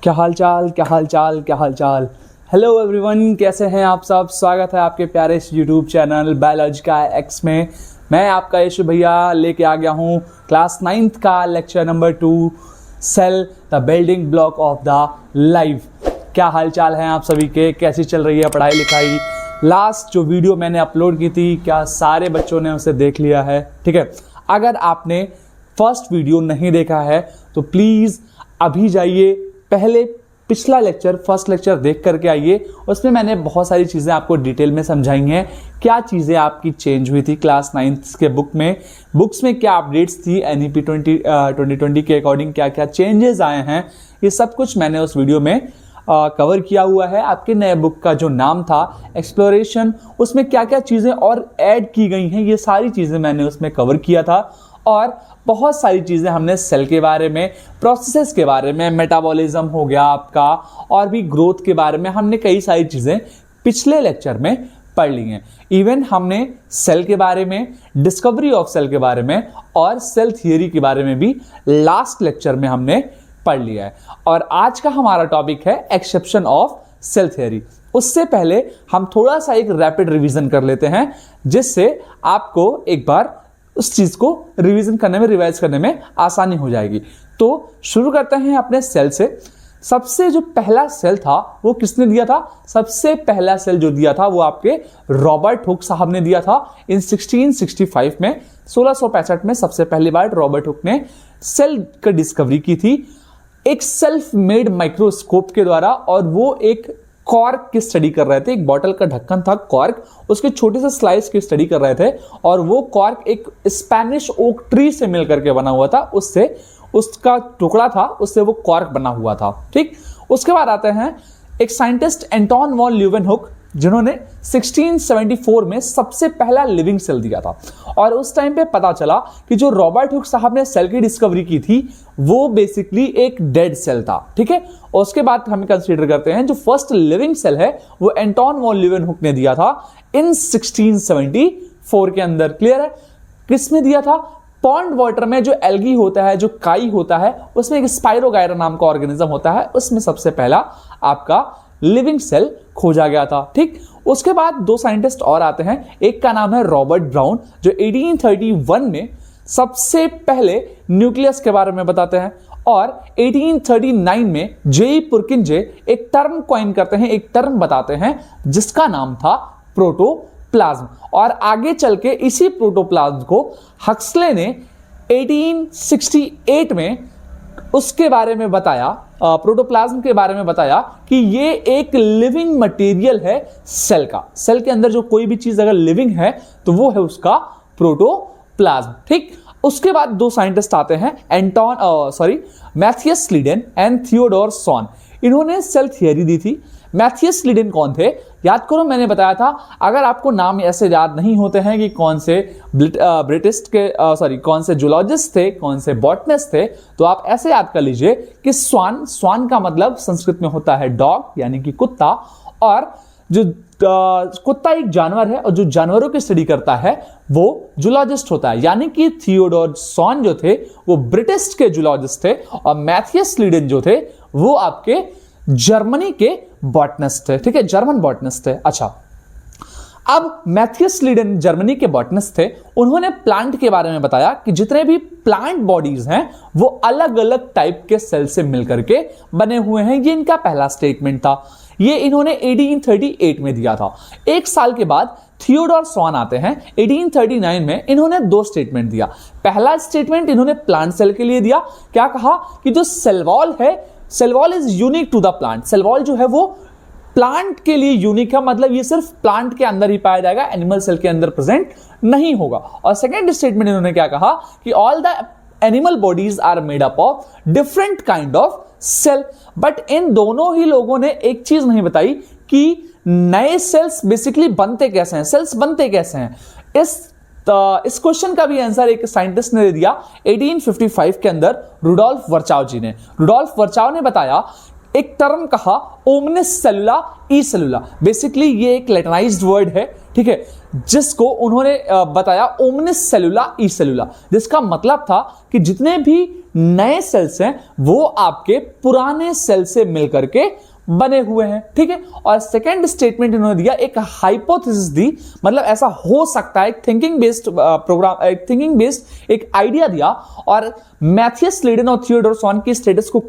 क्या हाल चाल, क्या हाल चाल, क्या हाल चाल। हेलो एवरीवन, कैसे हैं आप सब। स्वागत है आपके प्यारे इस यूट्यूब चैनल बायोलॉजी का एक्स में। मैं आपका यशु भैया लेके आ गया हूँ क्लास 9th का lecture number 2, cell the building block of the life. क्या हाल चाल है आप सभी के, कैसी चल रही है पढ़ाई लिखाई। लास्ट जो वीडियो मैंने अपलोड की थी, क्या सारे बच्चों ने उसे देख लिया है? ठीक है, अगर आपने फर्स्ट वीडियो नहीं देखा है तो प्लीज़ अभी जाइए, पहले पिछला लेक्चर, फर्स्ट लेक्चर देख करके आइए। उसमें मैंने बहुत सारी चीज़ें आपको डिटेल में समझाई हैं। क्या चीज़ें आपकी चेंज हुई थी क्लास 9th के बुक्स में क्या अपडेट्स थी, NEP 2020 के अकॉर्डिंग क्या क्या चेंजेस आए हैं, ये सब कुछ मैंने उस वीडियो में कवर किया हुआ है। आपके नए बुक का जो नाम था एक्सप्लोरेशन, उसमें क्या क्या चीज़ें और ऐड की गई हैं, ये सारी चीज़ें मैंने उसमें कवर किया था। और बहुत सारी चीज़ें हमने सेल के बारे में, प्रोसेसेस के बारे में, मेटाबॉलिज्म हो गया आपका, और भी ग्रोथ के बारे में हमने कई सारी चीज़ें पिछले लेक्चर में पढ़ ली हैं। इवन हमने सेल के बारे में, डिस्कवरी ऑफ सेल के बारे में और सेल थियरी के बारे में भी लास्ट लेक्चर में हमने पढ़ लिया है। और आज का हमारा टॉपिक है एक्सेप्शन ऑफ सेल थियरी। उससे पहले हम थोड़ा सा एक रैपिड रिवीजन कर लेते हैं, जिससे आपको एक बार उस चीज को रिवीजन करने में, रिवाइज करने में आसानी हो जाएगी। तो शुरू करते हैं अपने सेल से। सबसे जो पहला सेल था वो किसने दिया था? सबसे पहला सेल जो दिया था वो आपके रॉबर्ट हुक साहब ने दिया था इन 1665 में। 1665 में सबसे पहली बार रॉबर्ट हुक ने सेल की डिस्कवरी की थी एक सेल्फ मेड माइक्रोस्कोप के द्वारा। और वो एक कॉर्क की स्टडी कर रहे थे। एक बॉटल का ढक्कन था कॉर्क, उसके छोटे से स्लाइस की स्टडी कर रहे थे। और वो कॉर्क एक स्पेनिश ओक ट्री से मिलकर के बना हुआ था, उससे उसका टुकड़ा था, उससे वो कॉर्क बना हुआ था। ठीक, उसके बाद आते हैं एक साइंटिस्ट एंटोन वॉन ल्यूवेनहुक, जिन्होंने 1674 में सबसे पहला लिविंग सेल दिया था। और उस टाइम पे पता चला कि जो रॉबर्ट हुक साहब ने सेल की डिस्कवरी की थी वो बेसिकली एक डेड सेल था। ठीक है, और उसके बाद हम कंसीडर करते हैं जो फर्स्ट लिविंग सेल है वो एंटोन वॉन ल्यूवेनहुक ने दिया था इन 1674 के अंदर। क्लियर है? किसमें दिया था? पॉन्ड वाटर में जो एल्गी होता है, जो काई होता है, उसमें एक स्पाइरोगायरा नाम का ऑर्गेनिज्म होता है, उसमें सबसे पहला आपका लिविंग सेल खोजा गया था। ठीक, उसके बाद दो साइंटिस्ट और आते हैं। एक का नाम है रॉबर्ट ब्राउन, जो 1831 में सबसे पहले न्यूक्लियस के बारे में बताते हैं। और 1839 में जेई पुरकिंजे एक टर्म कॉइन करते हैं, एक टर्म बताते हैं जिसका नाम था प्रोटोप्लाज्म। और आगे चल के इसी प्रोटोप्लाज्म को हक्सले ने 1868 में उसके बारे में बताया, प्रोटोप्लाज्म के बारे में बताया कि ये एक लिविंग मटेरियल है सेल का। सेल के अंदर जो कोई भी चीज अगर लिविंग है तो वो है उसका प्रोटोप्लाज्म। ठीक, उसके बाद दो साइंटिस्ट आते हैं, Matthias Schleiden and Theodor Schwann. इन्होंने सेल थियरी दी थी। मैथियस स्लीडन कौन थे? याद करो, मैंने बताया था अगर आपको नाम ऐसे याद नहीं होते हैं कि कौन से कौन से जूलॉजिस्ट थे, कौन से बॉटनिस्ट थे, तो आप ऐसे याद कर लीजिए कि स्वान का मतलब संस्कृत में होता है डॉग, यानी कि कुत्ता। और जो कुत्ता एक जानवर है और जो जानवरों की स्टडी करता है वो जूलॉजिस्ट होता है। यानी कि थियोडोर सॉन जो थे वो ब्रिटिश के जूलॉजिस्ट थे और मैथियस स्लीडन जो थे वो आपके जर्मनी के बॉटनिस्ट थे। ठीक है, जर्मन बॉटनिस्ट थे। अच्छा, अब मैथियस स्लीडन जर्मनी के बॉटनिस्ट थे। उन्होंने प्लांट के बारे में बताया कि जितने भी प्लांट बॉडीज हैं वो अलग अलग टाइप के सेल से मिलकर के बने हुए हैं। ये इनका पहला स्टेटमेंट था। ये इन्होंने 1838 में दिया था। एक साल के बाद थियोडोर सॉन आते हैं। 1839 में इन्होंने दो स्टेटमेंट दिया। पहला स्टेटमेंट इन्होंने प्लांट सेल के लिए दिया। क्या कहा कि जो सेल वॉल है, cell wall is unique to the plant. Cell wall जो है वो प्लांट के लिए यूनिक है, मतलब ये सिर्फ प्लांट के अंदर ही पाया जाएगा, एनिमल सेल के अंदर प्रेजेंट नहीं होगा। और सेकेंड स्टेटमेंट इन्होंने क्या कहा कि all the animal bodies are made up of different kind of cell. But इन दोनों ही लोगों ने एक चीज नहीं बताई कि नए सेल्स बेसिकली बनते कैसे हैं, सेल्स बनते कैसे हैं। इस क्वेश्चन का भी आंसर एक साइंटिस्ट ने दे दिया 1855 के अंदर, रुडोल्फ वर्चाव जी ने। रुडोल्फ वर्चाव ने बताया, एक टर्म कहा ओमनिस सेलुला ई सेलुला। बेसिकली ये एक लैटिनाइज्ड वर्ड है ठीक है, जिसको उन्होंने बताया ओमनिस सेलुला ई सेलुला, जिसका मतलब था कि जितने भी नए सेल्स हैं वो आपके पुराने सेल से मिलकर के बने हुए हैं, ठीक है। और सेकंड स्टेटमेंट इन्होंने दिया, एक हाइपोथेसिस दी, मतलब ऐसा हो सकता है, एक थिंकिंग बेस्ड प्रोग्राम, एक थिंकिंग बेस्ड एक आइडिया दिया, और मैथियस लेडन और थियोडोर स्वॉन की स्टेटमेंट्स को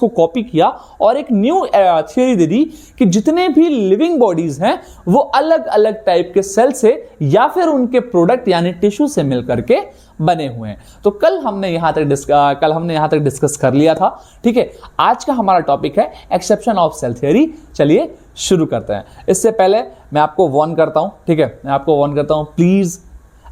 कॉपी किया और एक न्यू थियोरी दे दी कि जितने भी लिविंग बॉडीज हैं वो अलग अलग टाइप के सेल से या फिर उनके प्रोडक्ट यानी टिश्यू से मिलकर के बने हुए हैं। तो कल हमने यहां तक डिस्कस कर लिया था, ठीक है। आज का हमारा टॉपिक है एक्सेप्शन ऑफ सेल थ्योरी। चलिए शुरू करते हैं। इससे पहले मैं आपको वार्न करता हूं, ठीक है, मैं आपको वार्न करता हूं, प्लीज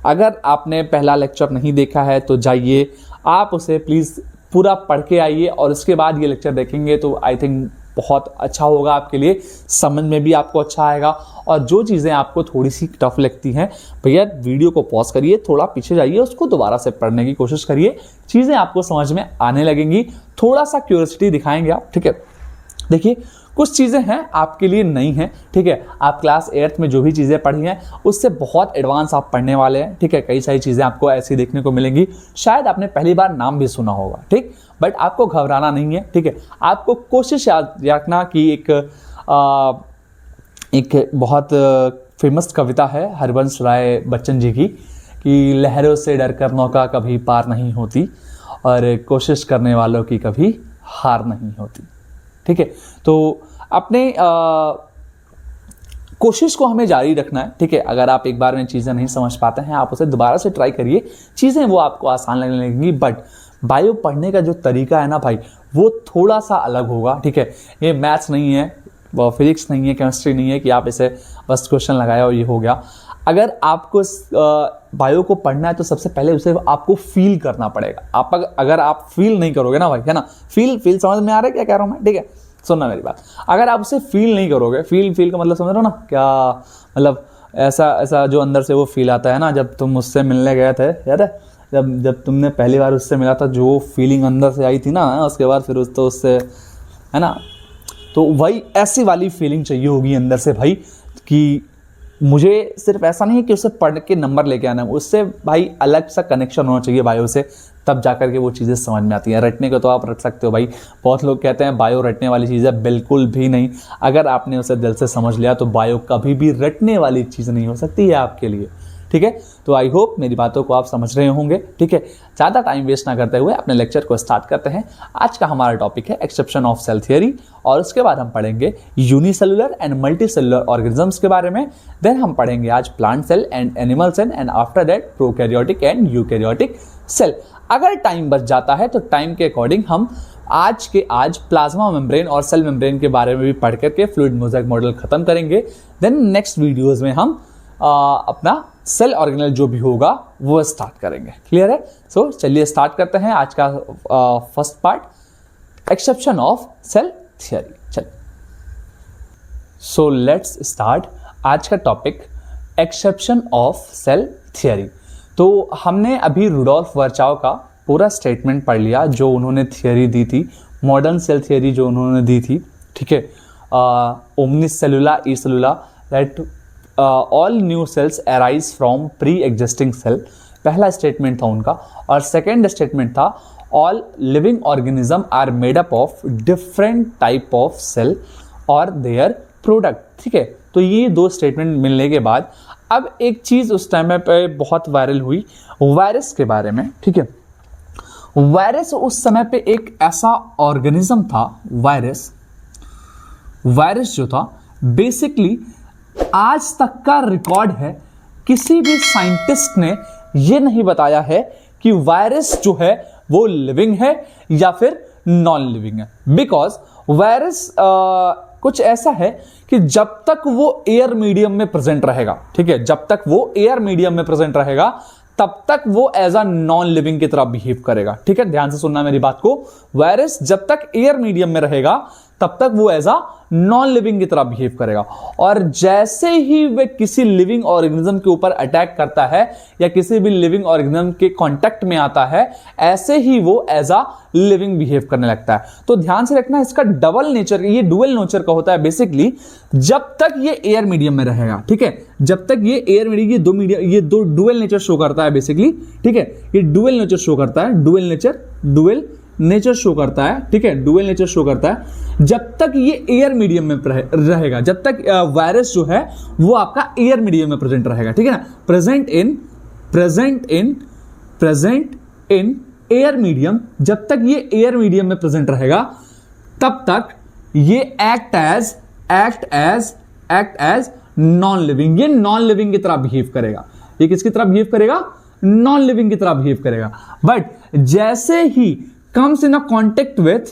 अगर आपने पहला लेक्चर नहीं देखा है तो जाइए, आप उसे प्लीज पूरा पढ़ के आइए और उसके बाद ये लेक्चर देखेंगे तो आई थिंक बहुत अच्छा होगा आपके लिए, समझ में भी आपको अच्छा आएगा। और जो चीज़ें आपको थोड़ी सी टफ लगती हैं, भैया वीडियो को पॉज करिए, थोड़ा पीछे जाइए, उसको दोबारा से पढ़ने की कोशिश करिए, चीज़ें आपको समझ में आने लगेंगी, थोड़ा सा क्यूरियोसिटी दिखाएंगे आप, ठीक है। देखिए कुछ चीज़ें हैं आपके लिए नई हैं, ठीक है, आप क्लास 8th में जो भी चीज़ें पढ़ी हैं उससे बहुत एडवांस आप पढ़ने वाले हैं, ठीक है। कई सारी चीज़ें आपको ऐसी देखने को मिलेंगी, शायद आपने पहली बार नाम भी सुना होगा, ठीक, बट आपको घबराना नहीं है, ठीक है। आपको कोशिश याद रखना कि एक बहुत फेमस कविता है हरिवंश राय बच्चन जी की, कि लहरों से डरकर नौका कभी पार नहीं होती और कोशिश करने वालों की कभी हार नहीं होती, ठीक है। तो अपने कोशिश को हमें जारी रखना है, ठीक है। अगर आप एक बार में चीज़ें नहीं समझ पाते हैं, आप उसे दोबारा से ट्राई करिए, चीज़ें वो आपको आसान लगने लगेंगी। बट बायो पढ़ने का जो तरीका है ना भाई, वो थोड़ा सा अलग होगा, ठीक है। ये मैथ्स नहीं है, वो फिजिक्स नहीं है, केमिस्ट्री नहीं है कि आप इसे बस क्वेश्चन लगाया और ये हो गया। अगर आपको बायो को पढ़ना है तो सबसे पहले उसे आपको फील करना पड़ेगा। अगर आप फील नहीं करोगे ना भाई, है ना, फील समझ में आ रहा है क्या कह रहा हूं मैं, ठीक है, सुनना मेरी बात। अगर आप उसे फील नहीं करोगे, फील का मतलब समझ रहे हो ना, क्या मतलब, ऐसा जो अंदर से वो फील आता है ना, जब तुम उससे मिलने गए थे, याद है, जब तुमने पहली बार उससे मिला था, जो फीलिंग अंदर से आई थी ना, उसके बाद फिर उससे, है ना, तो वही ऐसी वाली फीलिंग चाहिए होगी अंदर से भाई, कि मुझे सिर्फ ऐसा नहीं है कि उसे पढ़ के नंबर लेके आना है, उससे भाई अलग सा कनेक्शन होना चाहिए बायो से, तब जाकर के वो चीज़ें समझ में आती हैं। रटने को तो आप रट सकते हो भाई, बहुत लोग कहते हैं बायो रटने वाली चीज़ है, बिल्कुल भी नहीं। अगर आपने उसे दिल से समझ लिया तो बायो कभी भी रटने वाली चीज़ नहीं हो सकती है आपके लिए, ठीक है। तो आई होप मेरी बातों को आप समझ रहे होंगे, ठीक है। ज़्यादा टाइम वेस्ट ना करते हुए अपने लेक्चर को स्टार्ट करते हैं। आज का हमारा टॉपिक है एक्सेप्शन ऑफ सेल थ्योरी, और उसके बाद हम पढ़ेंगे unicellular and multicellular organisms के बारे में। देन हम पढ़ेंगे आज plant cell and animal cell, and after that prokaryotic and eukaryotic cell. अगर टाइम बच जाता है तो टाइम के अकॉर्डिंग हम आज प्लाज्मा मेम्ब्रेन और सेल मेम्ब्रेन के बारे में भी पढ़ करके फ्लूइड मोज़ेक मॉडल खत्म करेंगे। देन नेक्स्ट वीडियोस में हम अपना सेल ऑर्गेनेल जो भी होगा वो स्टार्ट करेंगे। क्लियर है? सो चलिए स्टार्ट करते हैं आज का first part, exception of cell theory. चलिए, सो लेट्स स्टार्ट आज का topic, exception of cell theory. तो हमने अभी रुडोल्फ वर्चाव का पूरा स्टेटमेंट पढ़ लिया, जो उन्होंने थियरी दी थी, मॉडर्न सेल थियरी जो उन्होंने दी थी, ठीक है। Omnis cellula e cellula, that all new cells arise from pre existing cell, पहला स्टेटमेंट था उनका। और सेकेंड स्टेटमेंट था all living organism are made up of different type of cell और देयर प्रोडक्ट, ठीक है। तो ये दो स्टेटमेंट मिलने के बाद अब एक चीज उस टाइम पे बहुत वायरल हुई, वायरस के बारे में, ठीक है। वायरस उस समय पे एक ऐसा ऑर्गेनिज्म था, वायरस जो था बेसिकली आज तक का रिकॉर्ड है, किसी भी साइंटिस्ट ने यह नहीं बताया है कि वायरस जो है वो लिविंग है या फिर नॉन लिविंग है। बिकॉज वायरस कुछ ऐसा है कि जब तक वो एयर मीडियम में प्रेजेंट रहेगा, ठीक है, जब तक वो एयर मीडियम में प्रेजेंट रहेगा तब तक वो एज अ नॉन लिविंग की तरह बिहेव करेगा, ठीक है। ध्यान से सुनना मेरी बात को, वायरस जब तक एयर मीडियम में रहेगा तब तक वो एज अ नॉन लिविंग की तरह बिहेव करेगा। और जैसे ही वे किसी लिविंग ऑर्गेनिज्म के ऊपर अटैक करता है या किसी भी लिविंग ऑर्गेनिज्म के कांटेक्ट में आता है, ऐसे ही वो एज अ लिविंग बिहेव करने लगता है। तो ध्यान से रखना, इसका डबल नेचर, ये डुअल नेचर का होता है बेसिकली, जब तक ये एयर मीडियम में रहेगा, ठीक है, जब तक ये एयर मीडियम, ये दो डुअल नेचर शो करता है बेसिकली, ठीक है, ये डुअल नेचर शो करता है, डुअल नेचर शो करता है, ठीक है, डुअल नेचर शो करता है जब तक ये एयर मीडियम में रहेगा, जब तक वायरस जो है वो आपका एयर मीडियम में प्रेजेंट रहेगा, ठीक है ना, प्रेजेंट इन एयर मीडियम, जब तक ये एयर मीडियम में प्रेजेंट रहेगा तब तक ये एक्ट एज नॉन लिविंग, ये नॉन लिविंग की तरह बिहेव करेगा। ये किसकी तरह बिहेव करेगा? नॉन लिविंग की तरह बिहेव करेगा। बट जैसे ही comes in a contact with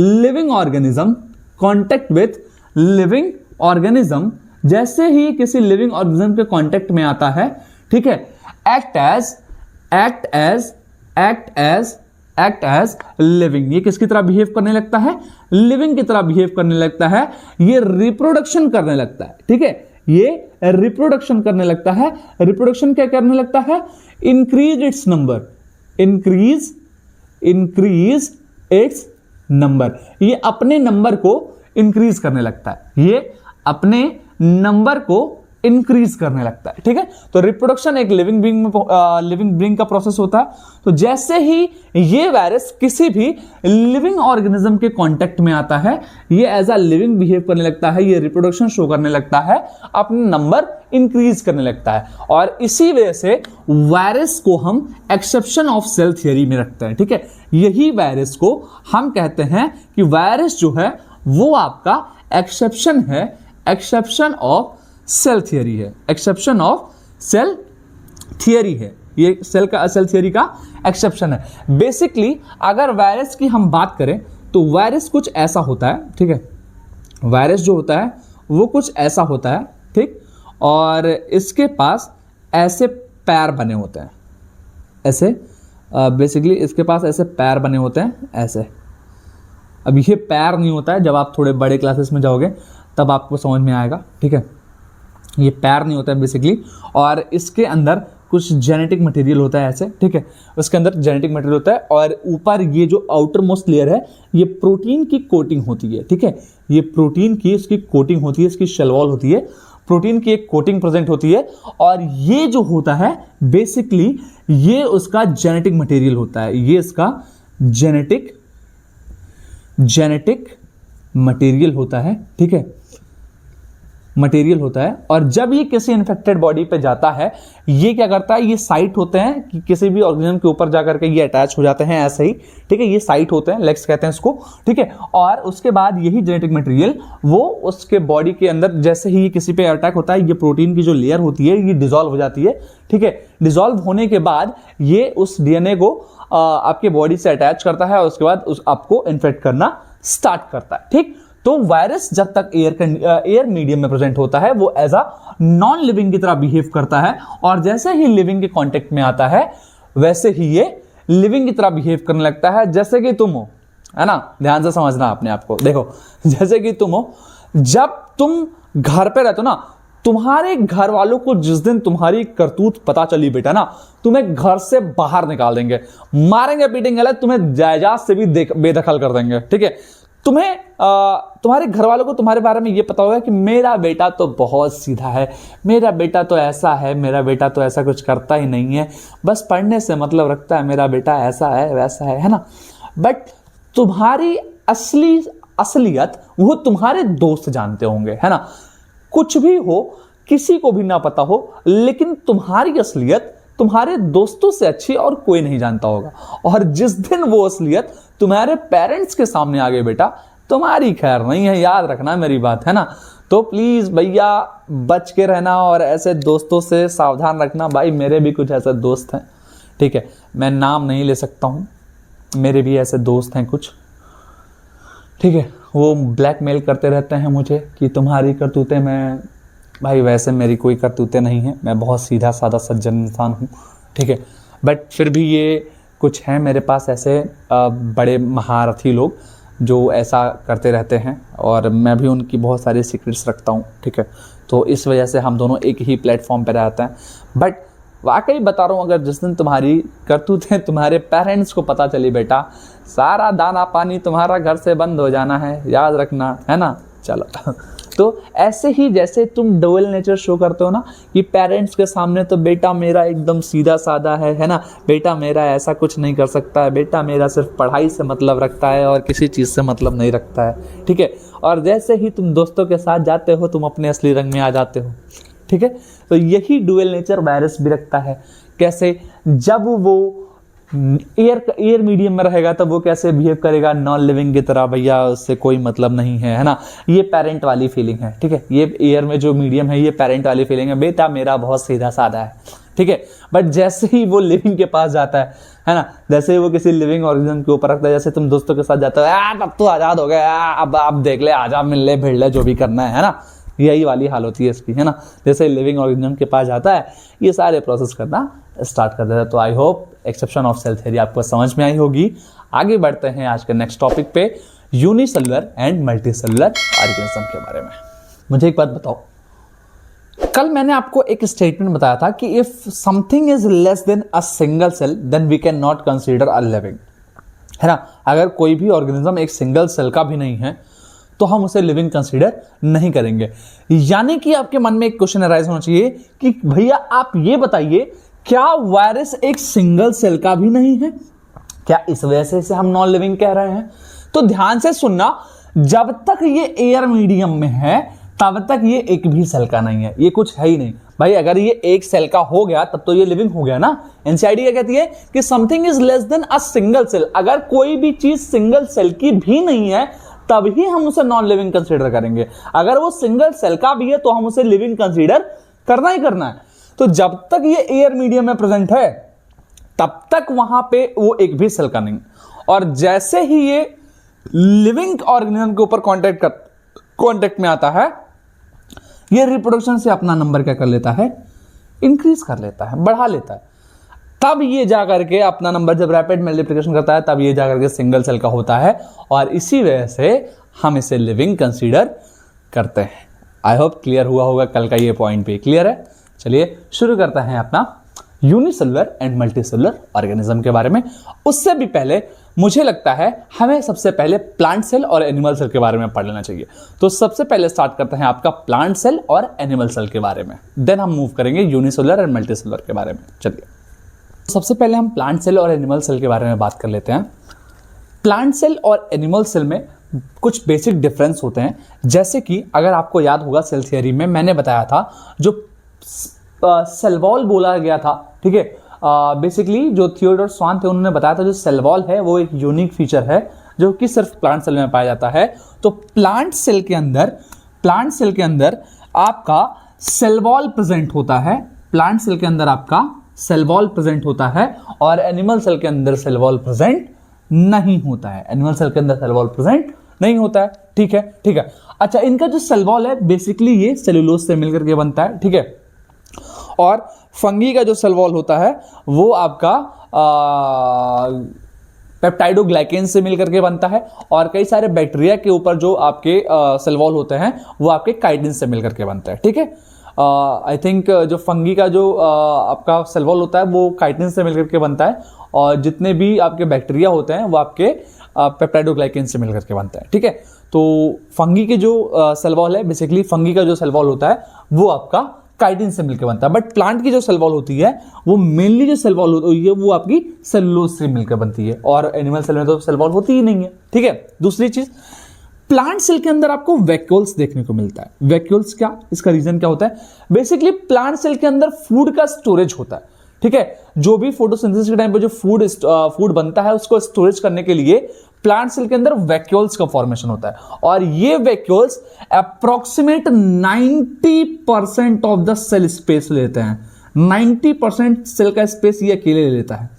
living organism, जैसे ही किसी लिविंग ऑर्गेनिज्म के कांटेक्ट में आता है, ठीक है, एक्ट एज लिविंग, ये किसकी तरह बिहेव करने लगता है? लिविंग की तरह बिहेव करने लगता है। ये रिप्रोडक्शन करने लगता है, ठीक है, ये रिप्रोडक्शन करने लगता है। रिप्रोडक्शन क्या करने लगता है? इंक्रीज इट्स नंबर, ये अपने नंबर को इंक्रीज करने लगता है, ये अपने नंबर को इंक्रीज करने लगता है, ठीक है। तो रिप्रोडक्शन एक लिविंग बीइंग का प्रोसेस होता है। तो जैसे ही ये वायरस किसी भी लिविंग ऑर्गेनिज्म के कांटेक्ट में आता है, ये एज अ लिविंग बिहेव करने लगता है, ये रिप्रोडक्शन शो करने लगता है, अपने नंबर इंक्रीज करने लगता है। और इसी वजह से वायरस को हम एक्सेप्शन ऑफ सेल थियरी में रखते हैं, ठीक है। यही वायरस को हम कहते हैं कि वायरस जो है वो आपका एक्सेप्शन है, एक्सेप्शन ऑफ सेल थियरी है, एक्सेप्शन ऑफ सेल थियरी है, ये सेल थियरी का एक्सेप्शन है। बेसिकली अगर वायरस की हम बात करें तो वायरस कुछ ऐसा होता है, ठीक है, वायरस जो होता है वो कुछ ऐसा होता है, ठीक, और इसके पास ऐसे पैर बने होते हैं, ऐसे बेसिकली इसके पास ऐसे पैर बने होते हैं, ऐसे। अब ये पैर नहीं होता है, जब आप थोड़े बड़े क्लासेस में जाओगे तब आपको समझ में आएगा, ठीक है, ये पैर नहीं होता है बेसिकली। और इसके अंदर कुछ जेनेटिक मटेरियल होता है ऐसे, ठीक है, उसके अंदर जेनेटिक मटेरियल होता है, और ऊपर ये जो आउटर मोस्ट लेयर है ये प्रोटीन की कोटिंग होती है, ठीक है, ये प्रोटीन की इसकी कोटिंग होती है, इसकी शेल वॉल होती है, प्रोटीन की एक कोटिंग प्रेजेंट होती है। और ये जो होता है बेसिकली ये उसका जेनेटिक मटेरियल होता है, ये इसका जेनेटिक मटेरियल होता है, ठीक है, मटेरियल होता है। और जब ये किसी इन्फेक्टेड बॉडी पे जाता है, ये क्या करता है, ये साइट होते हैं कि किसी भी ऑर्गेनिज्म के ऊपर जाकर के ये अटैच हो जाते हैं ऐसे ही, ठीक है, ये साइट होते हैं, लेग्स कहते हैं इसको, ठीक है। और उसके बाद यही जेनेटिक मटेरियल वो उसके बॉडी के अंदर जैसे ही किसी पे अटैक होता है, ये प्रोटीन की जो लेयर होती है ये डिसॉल्व हो जाती है, ठीक है। डिसॉल्व होने के बाद ये उस डीएनए को आपके बॉडी से अटैच करता है और उसके बाद आपको इन्फेक्ट करना स्टार्ट करता है, ठीक। तो वायरस जब तक एयर मीडियम में प्रेजेंट होता है वो एज अ नॉन लिविंग की तरह बिहेव करता है, और जैसे ही लिविंग के कांटेक्ट में आता है वैसे ही ये लिविंग की तरह बिहेव करने लगता है। जैसे कि तुम हो, है ना, ध्यान से समझना अपने आप को, देखो, जैसे कि तुम हो, जब तुम घर पे रहते हो ना, तुम्हारे घर वालों को जिस दिन तुम्हारी करतूत पता चली बेटा ना, तुम्हें घर से बाहर निकाल देंगे, मारेंगे पीटेंगे, तुम्हें जायदाद से भी बेदखल कर देंगे, ठीक है। तुम्हें तुम्हारे घर वालों को तुम्हारे बारे में ये पता होगा कि मेरा बेटा तो बहुत सीधा है, मेरा बेटा तो ऐसा है, मेरा बेटा तो ऐसा कुछ करता ही नहीं है, बस पढ़ने से मतलब रखता है, मेरा बेटा ऐसा है वैसा है ना। बट तुम्हारी असलियत वो तुम्हारे दोस्त जानते होंगे, है ना। कुछ भी हो, किसी को भी ना पता हो, लेकिन तुम्हारी असलियत तुम्हारे दोस्तों से अच्छी और कोई नहीं जानता होगा। और जिस दिन वो असलियत तुम्हारे पेरेंट्स के सामने आ गए बेटा, तुम्हारी खैर नहीं है, याद रखना मेरी बात, है ना। तो प्लीज भैया बच के रहना और ऐसे दोस्तों से सावधान रखना। भाई मेरे भी कुछ ऐसे दोस्त हैं, ठीक है, मैं नाम नहीं ले सकता हूं, मेरे भी ऐसे दोस्त हैं कुछ, ठीक है, वो ब्लैकमेल करते रहते हैं मुझे कि तुम्हारी करतूतें मैं भाई वैसे मेरी कोई करतूतें नहीं है, मैं बहुत सीधा साधा सज्जन इंसान हूँ, ठीक है। बट फिर भी ये कुछ हैं मेरे पास ऐसे बड़े महारथी लोग जो ऐसा करते रहते हैं, और मैं भी उनकी बहुत सारी सीक्रेट्स रखता हूँ, ठीक है। तो इस वजह से हम दोनों एक ही प्लेटफॉर्म पे रहते हैं। बट वाकई बता रहा हूँ, अगर जिस दिन तुम्हारी करतूतें तुम्हारे पेरेंट्स को पता चली बेटा, सारा दाना पानी तुम्हारा घर से बंद हो जाना है, याद रखना, है ना। चलो तो ऐसे ही जैसे तुम डुअल नेचर शो करते हो ना कि पेरेंट्स के सामने तो बेटा मेरा एकदम सीधा साधा है ना, बेटा मेरा ऐसा कुछ नहीं कर सकता है, बेटा मेरा सिर्फ पढ़ाई से मतलब रखता है और किसी चीज़ से मतलब नहीं रखता है, ठीक है। और जैसे ही तुम दोस्तों के साथ जाते हो तुम अपने असली रंग में आ जाते हो, ठीक है। तो यही डुअल नेचर वायरस भी रखता है। कैसे? जब वो एयर मीडियम में रहेगा तब वो कैसे बिहेव करेगा, नॉन लिविंग की तरह, भैया उससे कोई मतलब नहीं है ना। ये पेरेंट वाली फीलिंग है, ठीक है। ये एयर में जो मीडियम है ये पेरेंट वाली फीलिंग है, बेटा मेरा बहुत सीधा साधा है, ठीक है। बट जैसे ही वो लिविंग के पास जाता है ना, जैसे ही वो किसी लिविंग ऑर्गेनिज्म के ऊपर रखता है, जैसे तुम दोस्तों के साथ जाते हो, अब तो आजाद हो गया, अब आप देख ले, आजा मिल ले भिड़ ले, जो भी करना है ना, यही वाली हाल होती है इसकी, है ना। जैसे लिविंग ऑर्गेनिज्म के पास जाता है ये सारे प्रोसेस करना स्टार्ट कर देता है। तो I hope exception of cell theory आपको समझ में आई होगी। आगे बढ़ते हैं आज के नेक्स्ट टॉपिक पे, यूनिसेलुलर एंड मल्टीसेलुलर ऑर्गेनिज्म के बारे में। मुझे एक बात बताओ, कल मैंने आपको एक स्टेटमेंट बताया था कि if something is less than a single cell then we can not consider a living, है ना। अगर कोई भी ऑर्गेनिज्म एक सिंगल सेल का भी नहीं है तो हम उसे लिविंग कंसीडर नहीं करेंगे। यानी कि आपके मन में एक क्वेश्चन अराइज होना चाहिए कि भैया आप ये बताइए, क्या वायरस एक सिंगल सेल का भी नहीं है? क्या इस वजह से इसे हम नॉन लिविंग कह रहे हैं? तो ध्यान से सुनना, जब तक ये एयर मीडियम में है तब तक ये एक भी सेल का नहीं है, ये कुछ है ही नहीं भाई। अगर ये एक सेल का हो गया तब तो ये लिविंग हो गया ना। एनसीईआरटी क्या कहती है कि something is less than a single cell. अगर कोई भी चीज सिंगल सेल की भी नहीं है तभी हम उसे नॉन लिविंग कंसीडर करेंगे। अगर वो सिंगल सेल का भी है तो हम उसे लिविंग कंसीडर करना ही करना है। तो जब तक ये एयर मीडियम में प्रेजेंट है तब तक वहां पे वो एक भी सेल का नहीं, और जैसे ही ये लिविंग ऑर्गेनिज्म के ऊपर कांटेक्ट में आता है, ये रिप्रोडक्शन से अपना नंबर क्या कर लेता है, इंक्रीज कर लेता है, बढ़ा लेता है। तब ये जाकर के अपना नंबर जब रैपिड मल्टीप्लिकेशन करता है तब ये जाकर के सिंगल सेल का होता है, और इसी वजह से हम इसे लिविंग कंसीडर करते हैं। आई होप क्लियर हुआ होगा कल का ये पॉइंट भी। क्लियर है? चलिए शुरू करते हैं अपना यूनिसेलुलर एंड मल्टीसेलुलर ऑर्गेनिज्म के बारे में। उससे भी पहले मुझे लगता है हमें सबसे पहले प्लांट सेल और एनिमल सेल के बारे में पढ़ लेना चाहिए। तो सबसे पहले स्टार्ट करते हैं आपका प्लांट सेल और एनिमल सेल के बारे में, देन हम मूव करेंगे यूनिसेलुलर एंड मल्टीसेलुलर के बारे में। चलिए सबसे पहले हम प्लांट सेल और एनिमल सेल के बारे में बात कर लेते हैं। प्लांट सेल और एनिमल सेल में कुछ बेसिक डिफरेंस होते हैं। जैसे कि अगर आपको याद होगा सेल थियरी में मैंने बताया था, जो सेल वॉल बोला गया था, ठीक है। बेसिकली जो थियोडोर स्वान थे उन्होंने बताया था जो सेल वॉल है वो एक यूनिक फीचर है जो कि सिर्फ प्लांट सेल में पाया जाता है। तो प्लांट सेल के अंदर आपका सेल वॉल प्रेजेंट होता है, प्लांट सेल के अंदर आपका सेल वॉल प्रेजेंट होता है, और एनिमल सेल के अंदर सेल वॉल प्रेजेंट नहीं होता है। एनिमल सेल के अंदर सेल वॉल प्रेजेंट नहीं होता है, ठीक है, ठीक है। अच्छा, इनका जो सेल वॉल है बेसिकली ये सेलुलोज से मिलकर के बनता है, ठीक है। और फंगी का जो सेल वॉल होता है वो आपका पेप्टाइडोग्लाइकेन से मिलकर के बनता है, और कई सारे बैक्टीरिया के ऊपर जो आपके सेल वॉल होते हैं वो आपके काइटिन से मिलकर के बनता है, ठीक है। आई थिंक जो फंगी का जो आपका सेल वॉल होता है वो काइटिन से मिलकर के बनता है, और जितने भी आपके बैक्टीरिया होते हैं वो आपके पेप्टाइडोग्लाइकेन से मिलकर के बनता है, ठीक है। तो फंगी के जो सेल वॉल है, बेसिकली फंगी का जो सेल वॉल होता है वो आपका काइटिन से मिलकर बनता है। बट प्लांट की जो सेल वॉल होती है वो मेनली जो सेल वॉल होती है वो आपकी सेलुलोज से मिलकर बनती है, और एनिमल सेल में तो सेल वॉल होती ही नहीं है, ठीक है। दूसरी चीज, प्लांट सेल के अंदर आपको वैक्यूल्स देखने को मिलता है। वैक्यूल्स क्या, इसका रीजन क्या होता है? बेसिकली प्लांट सेल के अंदर फूड का स्टोरेज होता है, ठीक है। जो भी फोटोसिंथेसिस के टाइम पे जो फूड बनता है उसको स्टोरेज करने के लिए प्लांट सेल के अंदर वैक्यूल्स का फॉर्मेशन होता है, और ये vacuoles approximate 90% of the cell space लेते हैं। 90% सेल का स्पेस ये अकेले ले लेता है,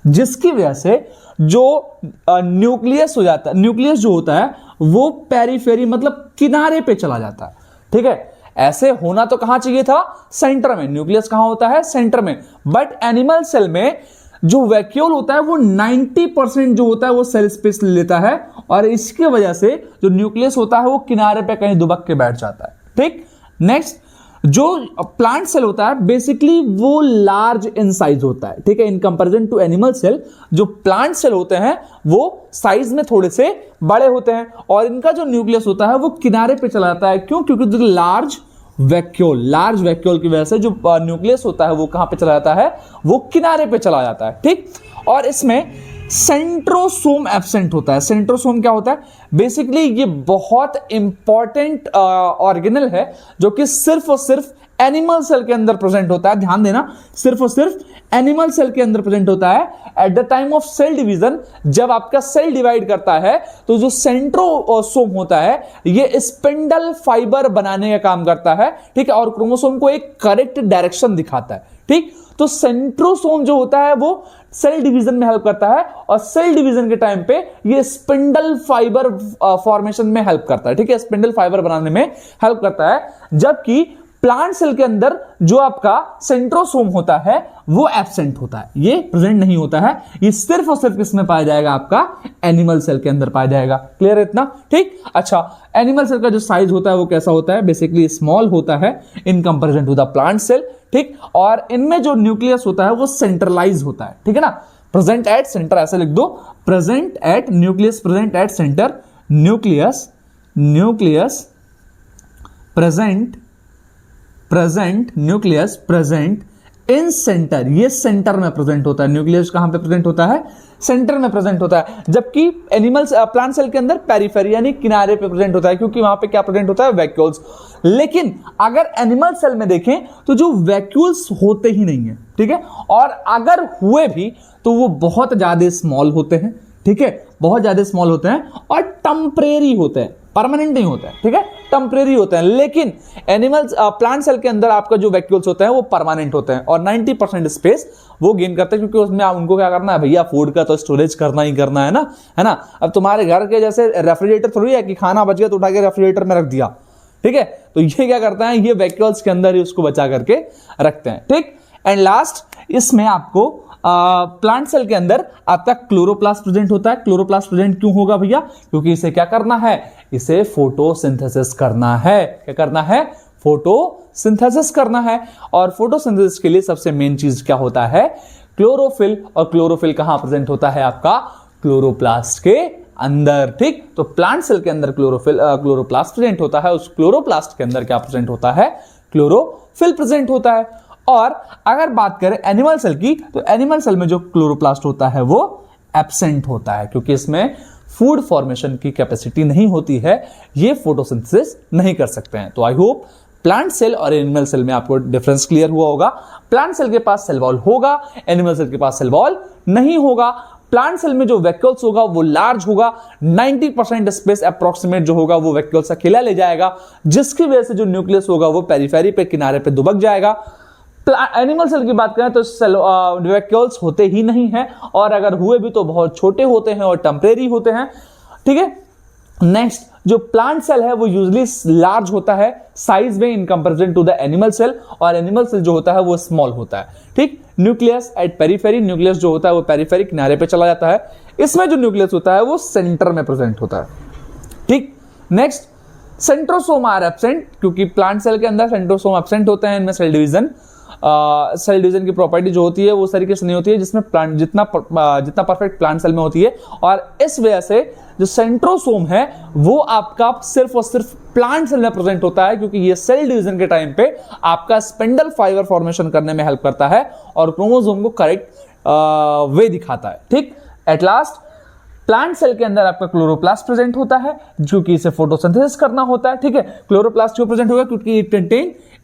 जिसकी वजह से जो न्यूक्लियस हो जाता है, न्यूक्लियस जो होता है वो पेरीफेरी मतलब किनारे पे चला जाता है, ठीक है। ऐसे होना तो कहां चाहिए था, सेंटर में। न्यूक्लियस कहां होता है, सेंटर में। बट एनिमल सेल में जो वैक्यूल होता है वो 90% जो होता है वो सेल स्पेस ले लेता है, और इसकी वजह से जो न्यूक्लियस होता है वो किनारे पे कहीं दुबक के बैठ जाता है। ठीक, नेक्स्ट, जो प्लांट सेल होता है बेसिकली वो लार्ज इन साइज होता है। ठीक है, in comparison to animal cell जो प्लांट सेल होते हैं वो साइज में थोड़े से बड़े होते हैं, और इनका जो न्यूक्लियस होता है वो किनारे पे चला जाता है। क्यों? क्योंकि जो लार्ज वैक्यूल की वजह से जो न्यूक्लियस होता है वो कहां पे चला जाता है, वो किनारे पे चला जाता है। ठीक, और इसमें सेंट्रोसोम एब्सेंट होता है। सेंट्रोसोम क्या होता है? बेसिकली ये बहुत इंपॉर्टेंट ऑर्गेनल है जो कि सिर्फ और सिर्फ एनिमल सेल के अंदर प्रेजेंट होता है। ध्यान देना, सिर्फ और सिर्फ एनिमल सेल के अंदर प्रेजेंट होता है। At the time of cell division, जब आपका सेल डिवाइड करता है तो जो सेंट्रोसोम होता है ये स्पिंडल फाइबर बनाने का काम करता है। ठीक है, और क्रोमोसोम को एक करेक्ट डायरेक्शन दिखाता है। ठीक, तो सेंट्रोसोम जो होता है वो सेल डिवीजन में हेल्प करता है, और सेल डिवीजन के टाइम पे ये स्पिंडल फाइबर फॉर्मेशन में हेल्प करता है। ठीक है, स्पिंडल फाइबर बनाने में हेल्प करता है। जबकि प्लांट सेल के अंदर जो आपका सेंट्रोसोम होता है वो एब्सेंट होता है, ये प्रेजेंट नहीं होता है। ये सिर्फ और सिर्फ किसमें पाया जाएगा, आपका एनिमल सेल के अंदर पाया जाएगा। क्लियर है इतना? ठीक, अच्छा, एनिमल सेल का जो साइज होता है वो कैसा होता है? बेसिकली स्मॉल होता है in comparison to the plant cell. ठीक, और इनमें जो न्यूक्लियस होता है वो सेंट्रलाइज होता है। ठीक है ना, प्रेजेंट एट सेंटर, ऐसे लिख दो, present at nucleus, present at centre, nucleus nucleus present in centre. ये सेंटर में प्रेजेंट होता है। न्यूक्लियस कहां पे प्रेजेंट होता है? सेंटर में प्रेजेंट होता है। जबकि प्लांट सेल के अंदर पेरिफेरी यानी किनारे पे प्रेजेंट होता है, क्योंकि वहां पे क्या प्रेजेंट होता है? वैक्यूल्स। लेकिन अगर एनिमल सेल में देखें तो जो वैक्यूल्स होते ही नहीं है। ठीक है, और अगर हुए भी तो वो बहुत ज्यादा स्मॉल होते हैं। ठीक है, बहुत ज्यादा स्मॉल होते हैं और टेम्परेरी होते हैं, परमानेंट नहीं होते हैं। ठीक है, टेम्परेरी होते हैं। लेकिन प्लांट सेल के अंदर आपका जो वैक्यूल्स होते हैं वो परमानेंट होते हैं, और 90% स्पेस वो गेन करते हैं, क्योंकि उसमें उनको क्या करना है भैया, फूड का तो स्टोरेज करना ही करना है ना। अब तुम्हारे घर के जैसे रेफ्रिजरेटर थोड़ी है कि खाना बच गया तो उठा के रेफ्रिजरेटर में रख दिया। ठीक है, तो ये क्या करता है, ये वैक्यूल्स के अंदर ही उसको बचा करके रखते हैं। ठीक, एंड लास्ट, इसमें आपको प्लांट सेल के अंदर आपका क्लोरोप्लास्ट प्रेजेंट होता है। क्लोरोप्लास्ट प्रेजेंट क्यों होगा भैया? क्योंकि इसे क्या करना है, इसे फोटोसिंथेसिस करना है। क्या करना है? फोटोसिंथेसिस करना है। और फोटोसिंथेसिस के लिए सबसे मेन चीज क्या होता है? क्लोरोफिल। और क्लोरोफिल कहां प्रेजेंट होता है? आपका क्लोरोप्लास्ट के अंदर। ठीक, तो प्लांट सेल के अंदर क्लोरोप्लास्ट प्रेजेंट होता है। उस क्लोरोप्लास्ट के अंदर क्या प्रेजेंट होता है? क्लोरोफिल प्रेजेंट होता है। और अगर बात करें एनिमल सेल की, तो एनिमल सेल में जो क्लोरोप्लास्ट होता है वो एब्सेंट होता है, क्योंकि इसमें फूड फॉर्मेशन की कैपेसिटी नहीं होती है, ये फोटोसिंथेसिस नहीं कर सकते हैं। तो आई होप प्लांट सेल और एनिमल सेल में आपको डिफरेंस क्लियर हुआ होगा। प्लांट सेल के पास सेल वॉल होगा, एनिमल सेल के पास सेल वॉल नहीं होगा। प्लांट सेल में जो वैक्यूल्स होगा वो लार्ज होगा, 90% स्पेस अप्रोक्सीमेट जो होगा वो वैक्यूल्स अकेला ले जाएगा, जिसकी वजह से जो न्यूक्लियस होगा वो पेरिफेरी पे, किनारे पे दुबक जाएगा। एनिमल सेल की बात करें तो वैक्यूल्स होते ही नहीं है, और अगर हुए भी तो बहुत छोटे होते हैं और टेम्परेरी होते हैं। ठीक है, नेक्स्ट, जो प्लांट सेल है वो यूजुअली लार्ज होता है साइज में in comparison to the animal cell, और एनिमल सेल जो होता है वो स्मॉल होता है। ठीक, न्यूक्लियस एट पेरिफेरी, न्यूक्लियस जो होता है वो पेरिफेरी किनारे पे चला जाता है। इसमें जो न्यूक्लियस होता है वो सेंटर में प्रेजेंट होता है। ठीक, नेक्स्ट, सेंट्रोसोम आर एब्सेंट, क्योंकि प्लांट सेल के अंदर सेंट्रोसोम एब्सेंट होते हैं। इनमें सेल डिवीजन की प्रॉपर्टी जो होती है वो तरीके से नहीं होती है जिसमें प्लांट जितना परफेक्ट प्लांट सेल में होती है, और इस वजह से जो सेंट्रोसोम है वो आपका सिर्फ और सिर्फ प्लांट सेल में प्रेजेंट होता है, क्योंकि ये सेल डिवीजन के टाइम पे आपका स्पिंडल फाइबर फॉर्मेशन करने में हेल्प करता है और क्रोमोसोम को करेक्ट वे दिखाता है। ठीक, एट लास्ट, प्लांट सेल के अंदर आपका क्लोरोप्लास्ट प्रेजेंट होता है, क्योंकि इसे फोटोसिंथेसिस करना होता है। ठीक है, क्लोरोप्लास्ट क्यों प्रेजेंट होगा? क्योंकि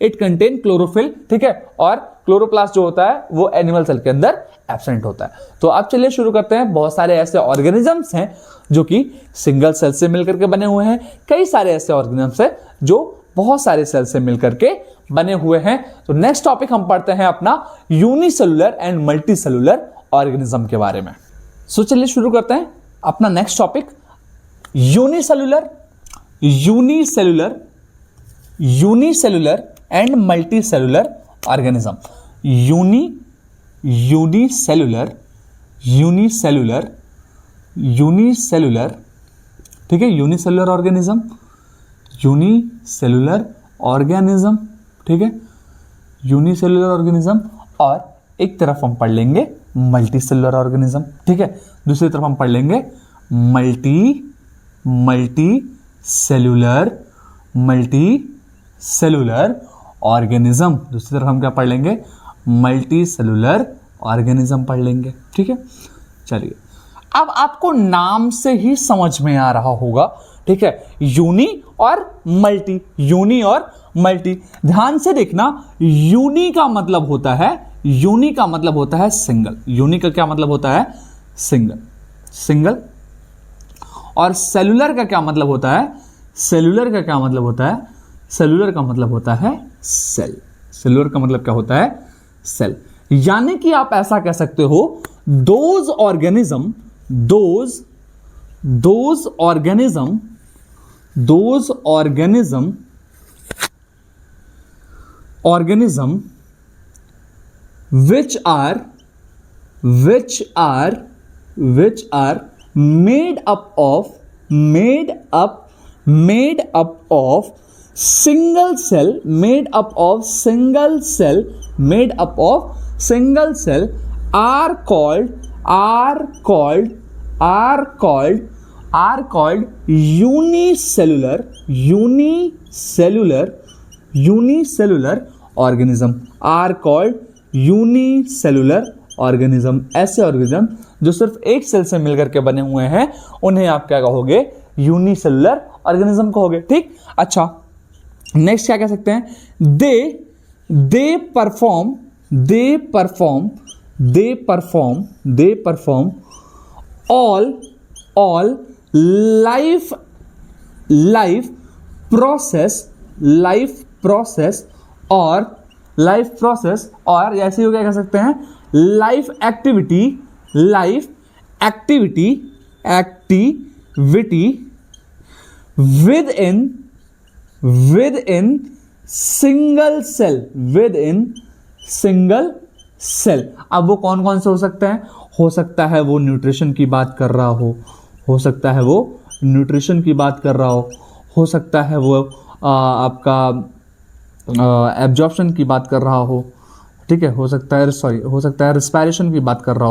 इट कंटेन क्लोरोफिल। ठीक है, और क्लोरोप्लास्ट जो होता है वो एनिमल सेल के अंदर एब्सेंट होता है। तो अब चलिए शुरू करते हैं। बहुत सारे ऐसे ऑर्गेनिजम्स हैं जो कि सिंगल सेल से मिलकर के बने हुए हैं, कई सारे ऐसे ऑर्गेनिजम्स हैं जो बहुत सारे सेल से मिलकर के बने हुए हैं। तो नेक्स्ट टॉपिक हम पढ़ते हैं अपना यूनिसेलुलर एंड मल्टीसेलुलर ऑर्गेनिज्म के बारे में। सो चलिए शुरू करते हैं अपना next topic, unicellular unicellular and multicellular organism. Unicellular, ठीक है, यूनिसेलुलर ऑर्गेनिज्म, ठीक है, यूनिसेलुलर ऑर्गेनिज्म। और एक तरफ हम पढ़ लेंगे मल्टीसेलुलर ऑर्गेनिज्म, ठीक है, दूसरी तरफ हम पढ़ लेंगे मल्टीसेलुलर ऑर्गेनिज्म। दूसरी तरफ हम क्या पढ़ लेंगे? मल्टीसेलुलर ऑर्गेनिज्म पढ़ लेंगे, ठीक है। चलिए, अब आपको नाम से ही समझ में आ रहा होगा, ठीक है, यूनी और मल्टी। ध्यान से देखना, यूनी का मतलब होता है सिंगल। यूनी का क्या मतलब होता है? सिंगल। और सेलुलर का क्या मतलब होता है? सेलुलर का मतलब होता है सेल। सेलुलर का मतलब क्या होता है? सेल। यानी कि आप ऐसा कह सकते हो, those organism which are made up of single cell are called unicellular organism, are called unicellular organism. ऐसे ऑर्गेनिज्म जो सिर्फ एक सेल से मिलकर के बने हुए हैं, उन्हें आप क्या कहोगे? यूनिसेलुलर ऑर्गेनिज्म कहोगे, ठीक। अच्छा, नेक्स्ट क्या कह सकते हैं? They perform all life process और ऐसे ही क्या कह सकते हैं? Life activity within single cell। अब वो कौन कौन से हो सकते हैं? हो सकता है वो न्यूट्रिशन की बात कर रहा हो सकता है वो न्यूट्रिशन की बात कर रहा हो सकता है वो आपका एब्जॉर्प्शन की बात कर रहा हो, ठीक है, हो सकता है रिस्पायरेशन की बात कर रहा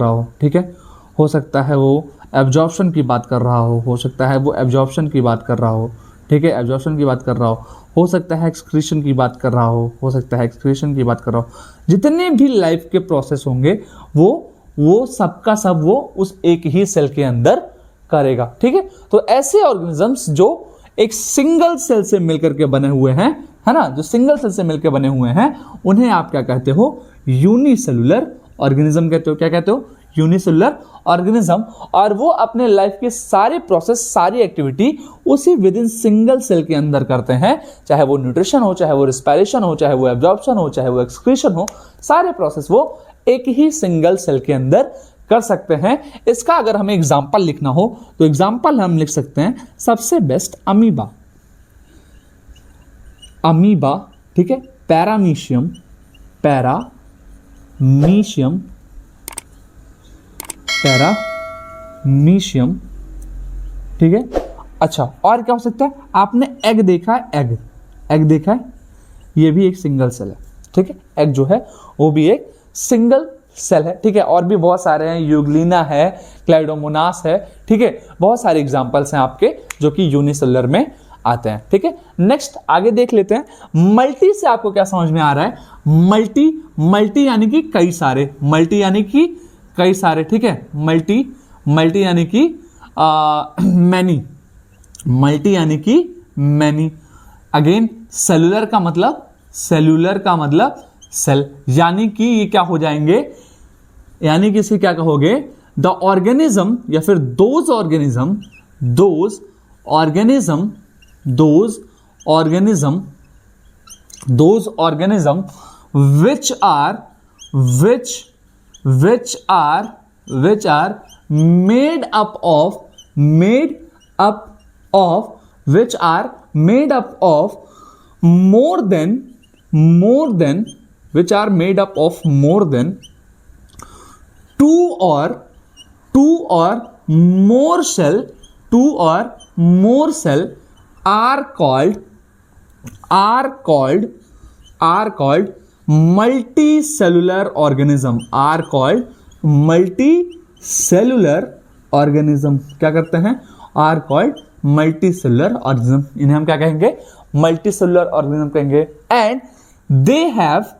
हो, ठीक है, हो सकता है वो एब्जॉर्प्शन की बात कर रहा हो सकता है वो एब्जॉर्प्शन की बात कर रहा हो, ठीक है, एब्जॉर्प्शन की बात कर रहा हो सकता है एक्सक्रीशन की बात कर रहा हो सकता है एक्सक्रीशन की बात कर रहा हो। जितने भी लाइफ के प्रोसेस होंगे वो सबका सब वो उस एक ही सेल के अंदर करेगा, ठीक है। तो ऐसे ऑर्गेनिजम्स जो एक सिंगल सेल से मिलकर के बने हुए हैं, है ना, जो सिंगल सेल से मिलकर बने हुए हैं, उन्हें आप क्या कहते हो? यूनिसेलुलर ऑर्गेनिज्म कहते हो। क्या कहते हो? Unicellular organism. और वो अपने लाइफ के सारे प्रोसेस, सारी एक्टिविटी उसी विद इन सिंगल सेल के अंदर करते हैं, चाहे वो न्यूट्रिशन हो, चाहे वो रिस्पायरेशन हो, चाहे वो एब्जॉर्प्शन हो, चाहे वो एक्सक्रीशन हो, सारे प्रोसेस वो एक ही सिंगल सेल के अंदर कर सकते हैं। इसका अगर हमें एग्जाम्पल लिखना हो तो एग्जाम्पल हम लिख सकते हैं सबसे बेस्ट अमीबा, ठीक है, पैरामीशियम, ठीक है। अच्छा, और क्या हो सकता है? आपने एग देखा है, एग देखा है, ये भी एक सिंगल सेल है, ठीक है, एग जो है वो भी एक सिंगल सेल है, ठीक है। और भी बहुत सारे हैं, यूग्लिना है, क्लाइडोमोनास है, ठीक है, बहुत सारे एग्जांपल्स हैं आपके जो कि यूनिसेलुलर में आते हैं, ठीक है। नेक्स्ट आगे देख लेते हैं, मल्टी से आपको क्या समझ में आ रहा है? मल्टी यानी कि कई सारे, ठीक है, मल्टी यानी कि मैनी, अगेन सेलुलर का मतलब सेल, यानी कि ये क्या हो जाएंगे? यानी कि इसे क्या कहोगे? द ऑर्गेनिज्म या फिर those organism which are made up of made up of more than which are made up of more than two or more cell are called multicellular organism, क्या करते हैं, are called multicellular organism, इन्हें हम क्या कहेंगे, multicellular organism कहेंगे। and they have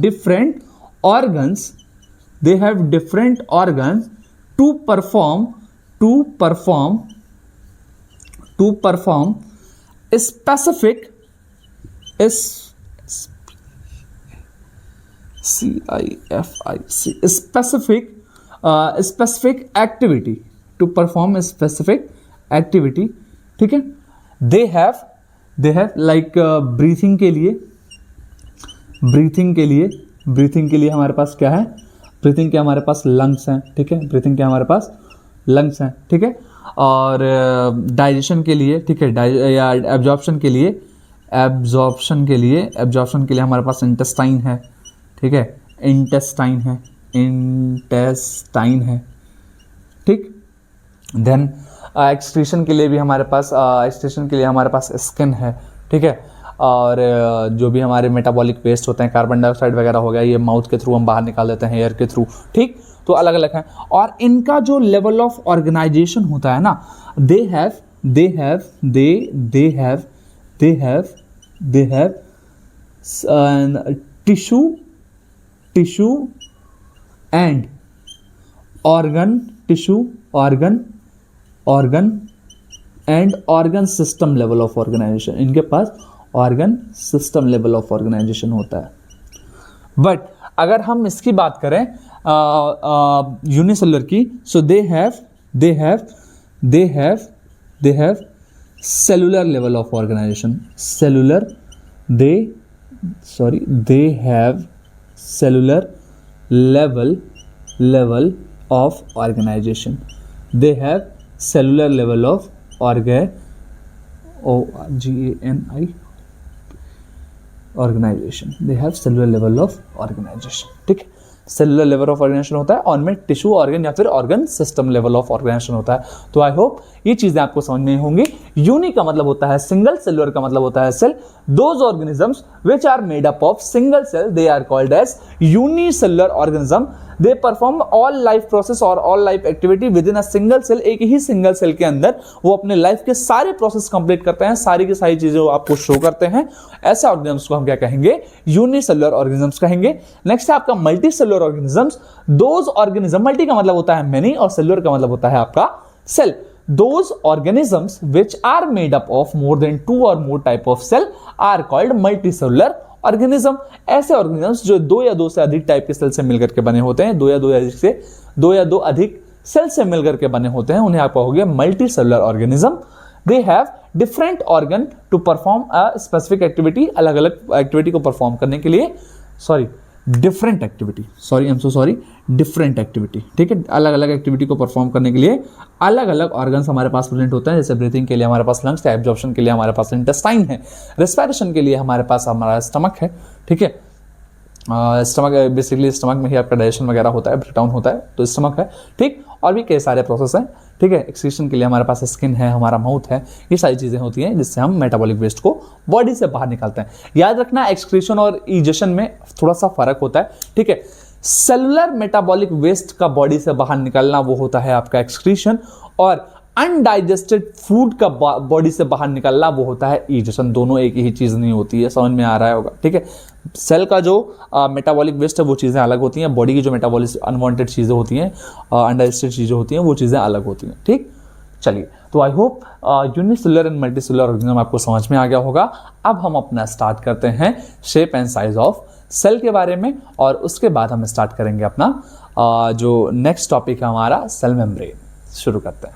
different organs, they have different organs to perform specific activity, to perform a specific activity, ठीक है। they have like breathing के लिए हमारे पास क्या है, ब्रीथिंग के हमारे पास लंग्स हैं, ठीक है, ब्रीथिंग के हमारे पास लंग्स हैं, ठीक है। और डाइजेशन के लिए, ठीक है, या एब्जॉर्प्शन के लिए हमारे पास इंटेस्टाइन है, ठीक है, इंटेस्टाइन है, ठीक। देन एक्सक्रीशन के लिए भी हमारे पास स्किन है, ठीक है। और जो भी हमारे मेटाबॉलिक वेस्ट होते हैं, कार्बन डाइऑक्साइड वगैरह हो गया, ये माउथ के थ्रू हम बाहर निकाल देते हैं, एयर के थ्रू, ठीक। तो अलग अलग है। और इनका जो लेवल ऑफ ऑर्गेनाइजेशन होता है ना, they have tissue and organ system level of organization, इनके पास organ system level of organization होता है। बट अगर हम इसकी बात करें यूनिसेलुलर की, so they have cellular level of organization, they have cellular level of organization, they have cellular level of organization, they have cellular level of organization, ठीक है। सेलुलर लेवल ऑफ ऑर्गेनाइजेशन होता है और में टिश्यू ऑर्गन या फिर organ system level of organization होता है। तो आई होप ये चीजें आपको समझ में होंगी। यूनि का मतलब होता है सिंगल, सेलुलर का मतलब होता है cell. Those organisms which are made up of single cell, they are called as unicellular organism. They perform all life process और all life activity within a single cell. एक ही single cell के अंदर वो अपने life के सारे process complete करते हैं, सारी की सारी चीजें आपको शो करते हैं। ऐसे ऑर्गेनिजम्स को हम क्या कहेंगे, यूनिसेलुलर ऑर्गेनिजम्स कहेंगे। नेक्स्ट है आपका multi cellular organisms. Those organism, multi का मतलब होता है मेनी और सेलुलर का मतलब होता है आपका cell. Those organisms which are made up of more than 2 or more type of cell are called multicellular organism। ऐसे organisms जो 2 या 2 से अधिक टाइप के सेल से मिलकर के बने होते हैं, 2 या 2 अधिक सेल से मिलकर के बने होते हैं, उन्हें आप कहोगे multicellular organism. They have different organ to perform a specific activity, अलग अलग एक्टिविटी को परफॉर्म करने के लिए, डिफरेंट एक्टिविटी, डिफरेंट एक्टिविटी, ठीक है। अलग अलग एक्टिविटी को परफॉर्म करने के लिए अलग अलग ऑर्गन्स हमारे पास प्रेजेंट होते हैं। जैसे ब्रीथिंग के लिए हमारे पास लंग्स है, एब्जॉर्प्शन के लिए हमारे पास इंटेस्टाइन है, रेस्पिरेशन के लिए हमारे पास हमारा स्टमक है, ठीक है। स्टमक बेसिकली स्टमक में ही आपका डाइजेशन वगैरह होता है, ब्रेकडाउन होता है, तो स्टमक है, ठीक। और भी कई सारे प्रोसेस हैं, ठीक है। एक्सक्रीशन के लिए हमारे पास स्किन है, हमारा माउथ है, ये सारी चीजें होती हैं जिससे हम मेटाबॉलिक वेस्ट को बॉडी से बाहर निकालते हैं। याद रखना एक्सक्रीशन और इजेशन में थोड़ा सा फर्क होता है, ठीक है। सेलुलर मेटाबॉलिक वेस्ट का बॉडी से बाहर निकलना वो होता है आपका एक्सक्रीशन, और अनडाइजेस्टेड फूड का बॉडी से बाहर निकलना वो होता है इजेशन। दोनों एक ही चीज नहीं होती है, समझ में आ रहा होगा, ठीक है। सेल का जो मेटाबॉलिक वेस्ट है वो चीजें अलग होती हैं, बॉडी की जो मेटाबॉलिक अनवांटेड चीजें होती हैं, अनडाइजेस्टेड चीजें होती हैं, वो चीजें अलग होती हैं, ठीक। चलिए, तो I hope unicellular and multicellular organism आपको समझ में आ गया होगा। अब हम अपना स्टार्ट करते हैं shape and size of cell के बारे में, और उसके बाद हम स्टार्ट करेंगे अपना जो नेक्स्ट टॉपिक है हमारा सेल मेम्ब्रेन। शुरू करते हैं।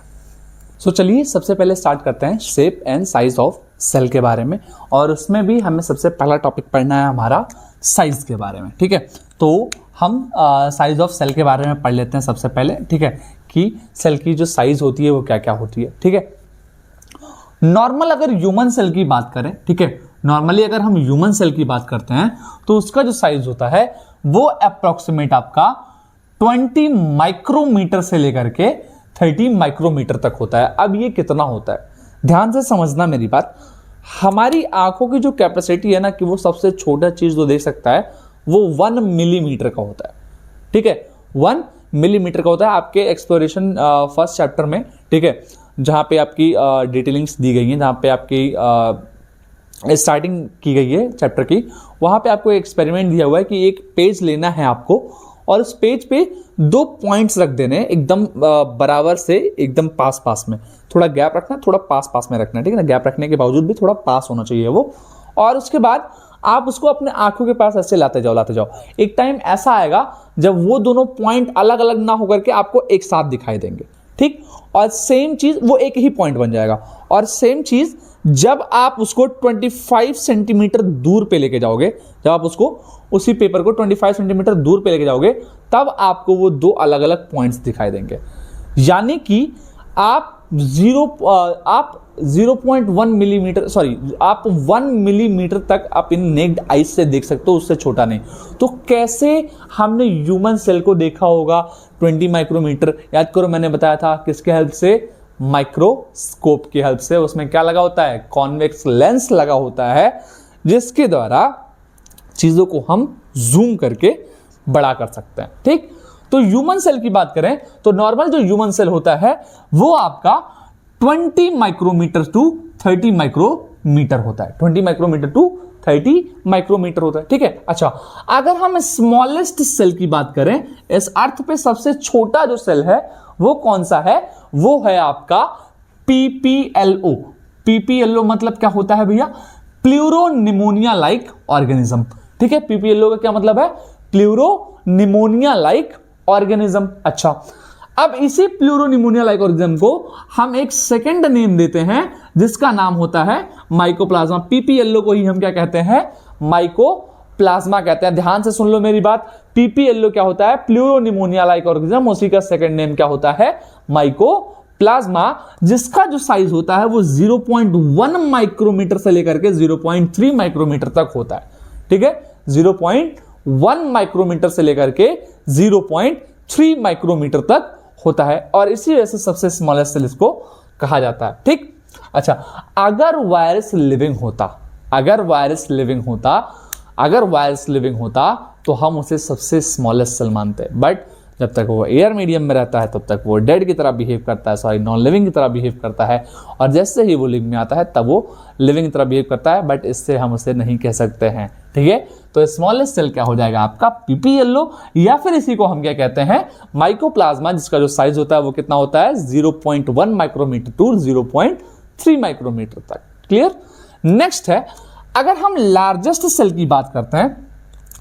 सो चलिए सबसे पहले स्टार्ट करते हैं shape and size of cell के बारे में, और उसमें भी हमें सबसे पहला टॉपिक पढ़ना है हमारा साइज के बारे में। ठीक है, तो हम साइज ऑफ सेल के बारे में पढ़ लेते हैं सबसे पहले। ठीक है, कि सेल की जो साइज होती है वो क्या क्या होती है। ठीक है, नॉर्मल अगर ह्यूमन सेल की बात करें, ठीक है, नॉर्मली अगर हम ह्यूमन सेल की बात करते हैं तो उसका जो साइज होता है वो अप्रोक्सीमेट आपका 20 माइक्रोमीटर से लेकर के 30 माइक्रोमीटर तक होता है। अब ये कितना होता है, ध्यान से समझना मेरी बात। हमारी आंखों की जो कैपेसिटी है ना, कि वो सबसे छोटा चीज जो देख सकता है वो 1 मिलीमीटर का होता है। ठीक है, 1 मिलीमीटर का होता है। आपके एक्सप्लोरेशन फर्स्ट चैप्टर में, ठीक है, जहां पे आपकी डिटेलिंग्स दी गई हैं, जहां पे आपकी स्टार्टिंग की गई है चैप्टर की, वहां पे आपको एक एक्सपेरिमेंट दिया हुआ है कि एक पेज लेना है आपको, और उस पेज पे 2 पॉइंट्स रख देने हैं एकदम बराबर से, एकदम पास पास में। थोड़ा गैप रखना, थोड़ा पास पास में रखना है, ठीक है ना। गैप रखने के बावजूद भी थोड़ा पास होना चाहिए वो। और उसके बाद आप उसको अपने आंखों के पास ऐसे लाते जाओ लाते जाओ। एक टाइम ऐसा आएगा जब वो दोनों पॉइंट अलग अलग ना होकर के आपको एक साथ दिखाई देंगे। ठीक, और सेम चीज वो एक ही पॉइंट बन जाएगा। और सेम चीज जब आप उसको 25 सेंटीमीटर दूर पे लेके जाओगे, जब आप उसको उसी पेपर को 25 सेंटीमीटर दूर पे लेके जाओगे, तब आपको वो 2 अलग अलग पॉइंट्स दिखाई देंगे। यानी कि आप 0.1 मिलीमीटर, सॉरी, आप 1 मिलीमीटर तक आप इन नेक्ड आइज से देख सकते हो, उससे छोटा नहीं। तो कैसे हमने ह्यूमन सेल को देखा होगा 20 माइक्रोमीटर? याद करो, मैंने बताया था किसके हेल्प से? माइक्रोस्कोप की हेल्प से। उसमें क्या लगा होता है? कॉन्वेक्स लेंस लगा होता है, जिसके द्वारा चीजों को हम जूम करके बड़ा कर सकते हैं। ठीक, तो ह्यूमन सेल की बात करें तो नॉर्मल जो ह्यूमन सेल होता है वो आपका 20 माइक्रोमीटर टू 30 माइक्रोमीटर होता है। 20 माइक्रोमीटर टू 30 माइक्रोमीटर होता है। ठीक है, अच्छा, अगर हम स्मॉलेस्ट सेल की बात करें, इस अर्थ पे सबसे छोटा जो सेल है वो कौन सा है? वो है आपका पीपीएलओ। पीपीएलओ मतलब क्या होता है भैया? Pleuropneumonia like organism. ठीक है, पीपीएलओ का क्या मतलब है? Pleuropneumonia like organism. अच्छा, अब इसी प्लूरोनिमोनिया लाइक ऑर्गेनिज्म को हम एक सेकंड नेम देते हैं जिसका नाम होता है माइकोप्लाज्मा। पीपीएलओ को ही हम क्या कहते हैं? माइकोप्लाज्मा कहते हैं। ध्यान से सुन लो मेरी बात। पीपीएलओ क्या होता है? Pleuropneumonia like organism. उसी का सेकंड नेम क्या होता है? माइकोप्लाज्मा, जिसका जो साइज होता है वो 0.1 माइक्रोमीटर से लेकर के 0.3 माइक्रोमीटर तक होता है। ठीक है, 0.1 माइक्रोमीटर से लेकर के 0.3 माइक्रोमीटर तक होता है, और इसी वजह से सबसे स्मॉलेस्ट सेल इसको कहा जाता है। ठीक, अच्छा, अगर वायरस लिविंग होता तो हम उसे सबसे स्मॉलेस्ट सेल मानते हैं। बट जब तक वो एयर मीडियम में रहता है तब तक वो डेड की तरह बिहेव करता है, सॉरी, नॉन लिविंग की तरह बिहेव करता है, और जैसे ही वो लिविंग में आता है तब वो लिविंग की तरह बिहेव करता है। बट इससे हम उसे नहीं कह सकते हैं। ठीक है, तो स्मॉलेस्ट सेल क्या हो जाएगा आपका? पीपीएलओ, या फिर इसी को हम क्या कहते हैं? माइकोप्लाज्मा, जिसका जो साइज होता है वो कितना होता है? 0.1 माइक्रोमीटर टू 0.3 माइक्रोमीटर तक। क्लियर? नेक्स्ट है, अगर हम लार्जेस्ट सेल की बात करते हैं,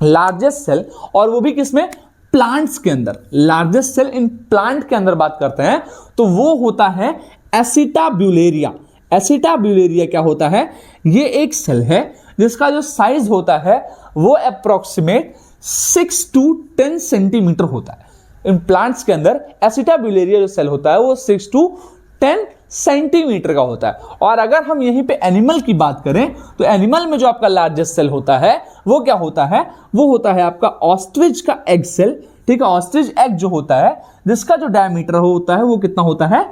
लार्जेस्ट सेल, और वो भी किसमें? प्लांट्स के अंदर। लार्जेस्ट सेल इन प्लांट के अंदर बात करते हैं तो वो होता है एसिटाब्यूलेरिया। एसिटाब्यूलेरिया क्या होता है? ये एक सेल है जिसका जो साइज होता है वो अप्रोक्सीमेट 6 to 10 सेंटीमीटर होता है। इन प्लांट्स के अंदर एसिटाब्यूलेरिया जो सेल होता है वो 6 to 10 सेंटीमीटर का होता है। और अगर हम यहीं पे एनिमल की बात करें तो एनिमल में जो आपका लार्जेस्ट सेल होता है वो क्या होता है? वो होता है आपका ऑस्ट्रिच का एग सेल। ठीक है, ऑस्ट्रिच एग जो होता है, जिसका जो डायमीटर होता है वो कितना होता है?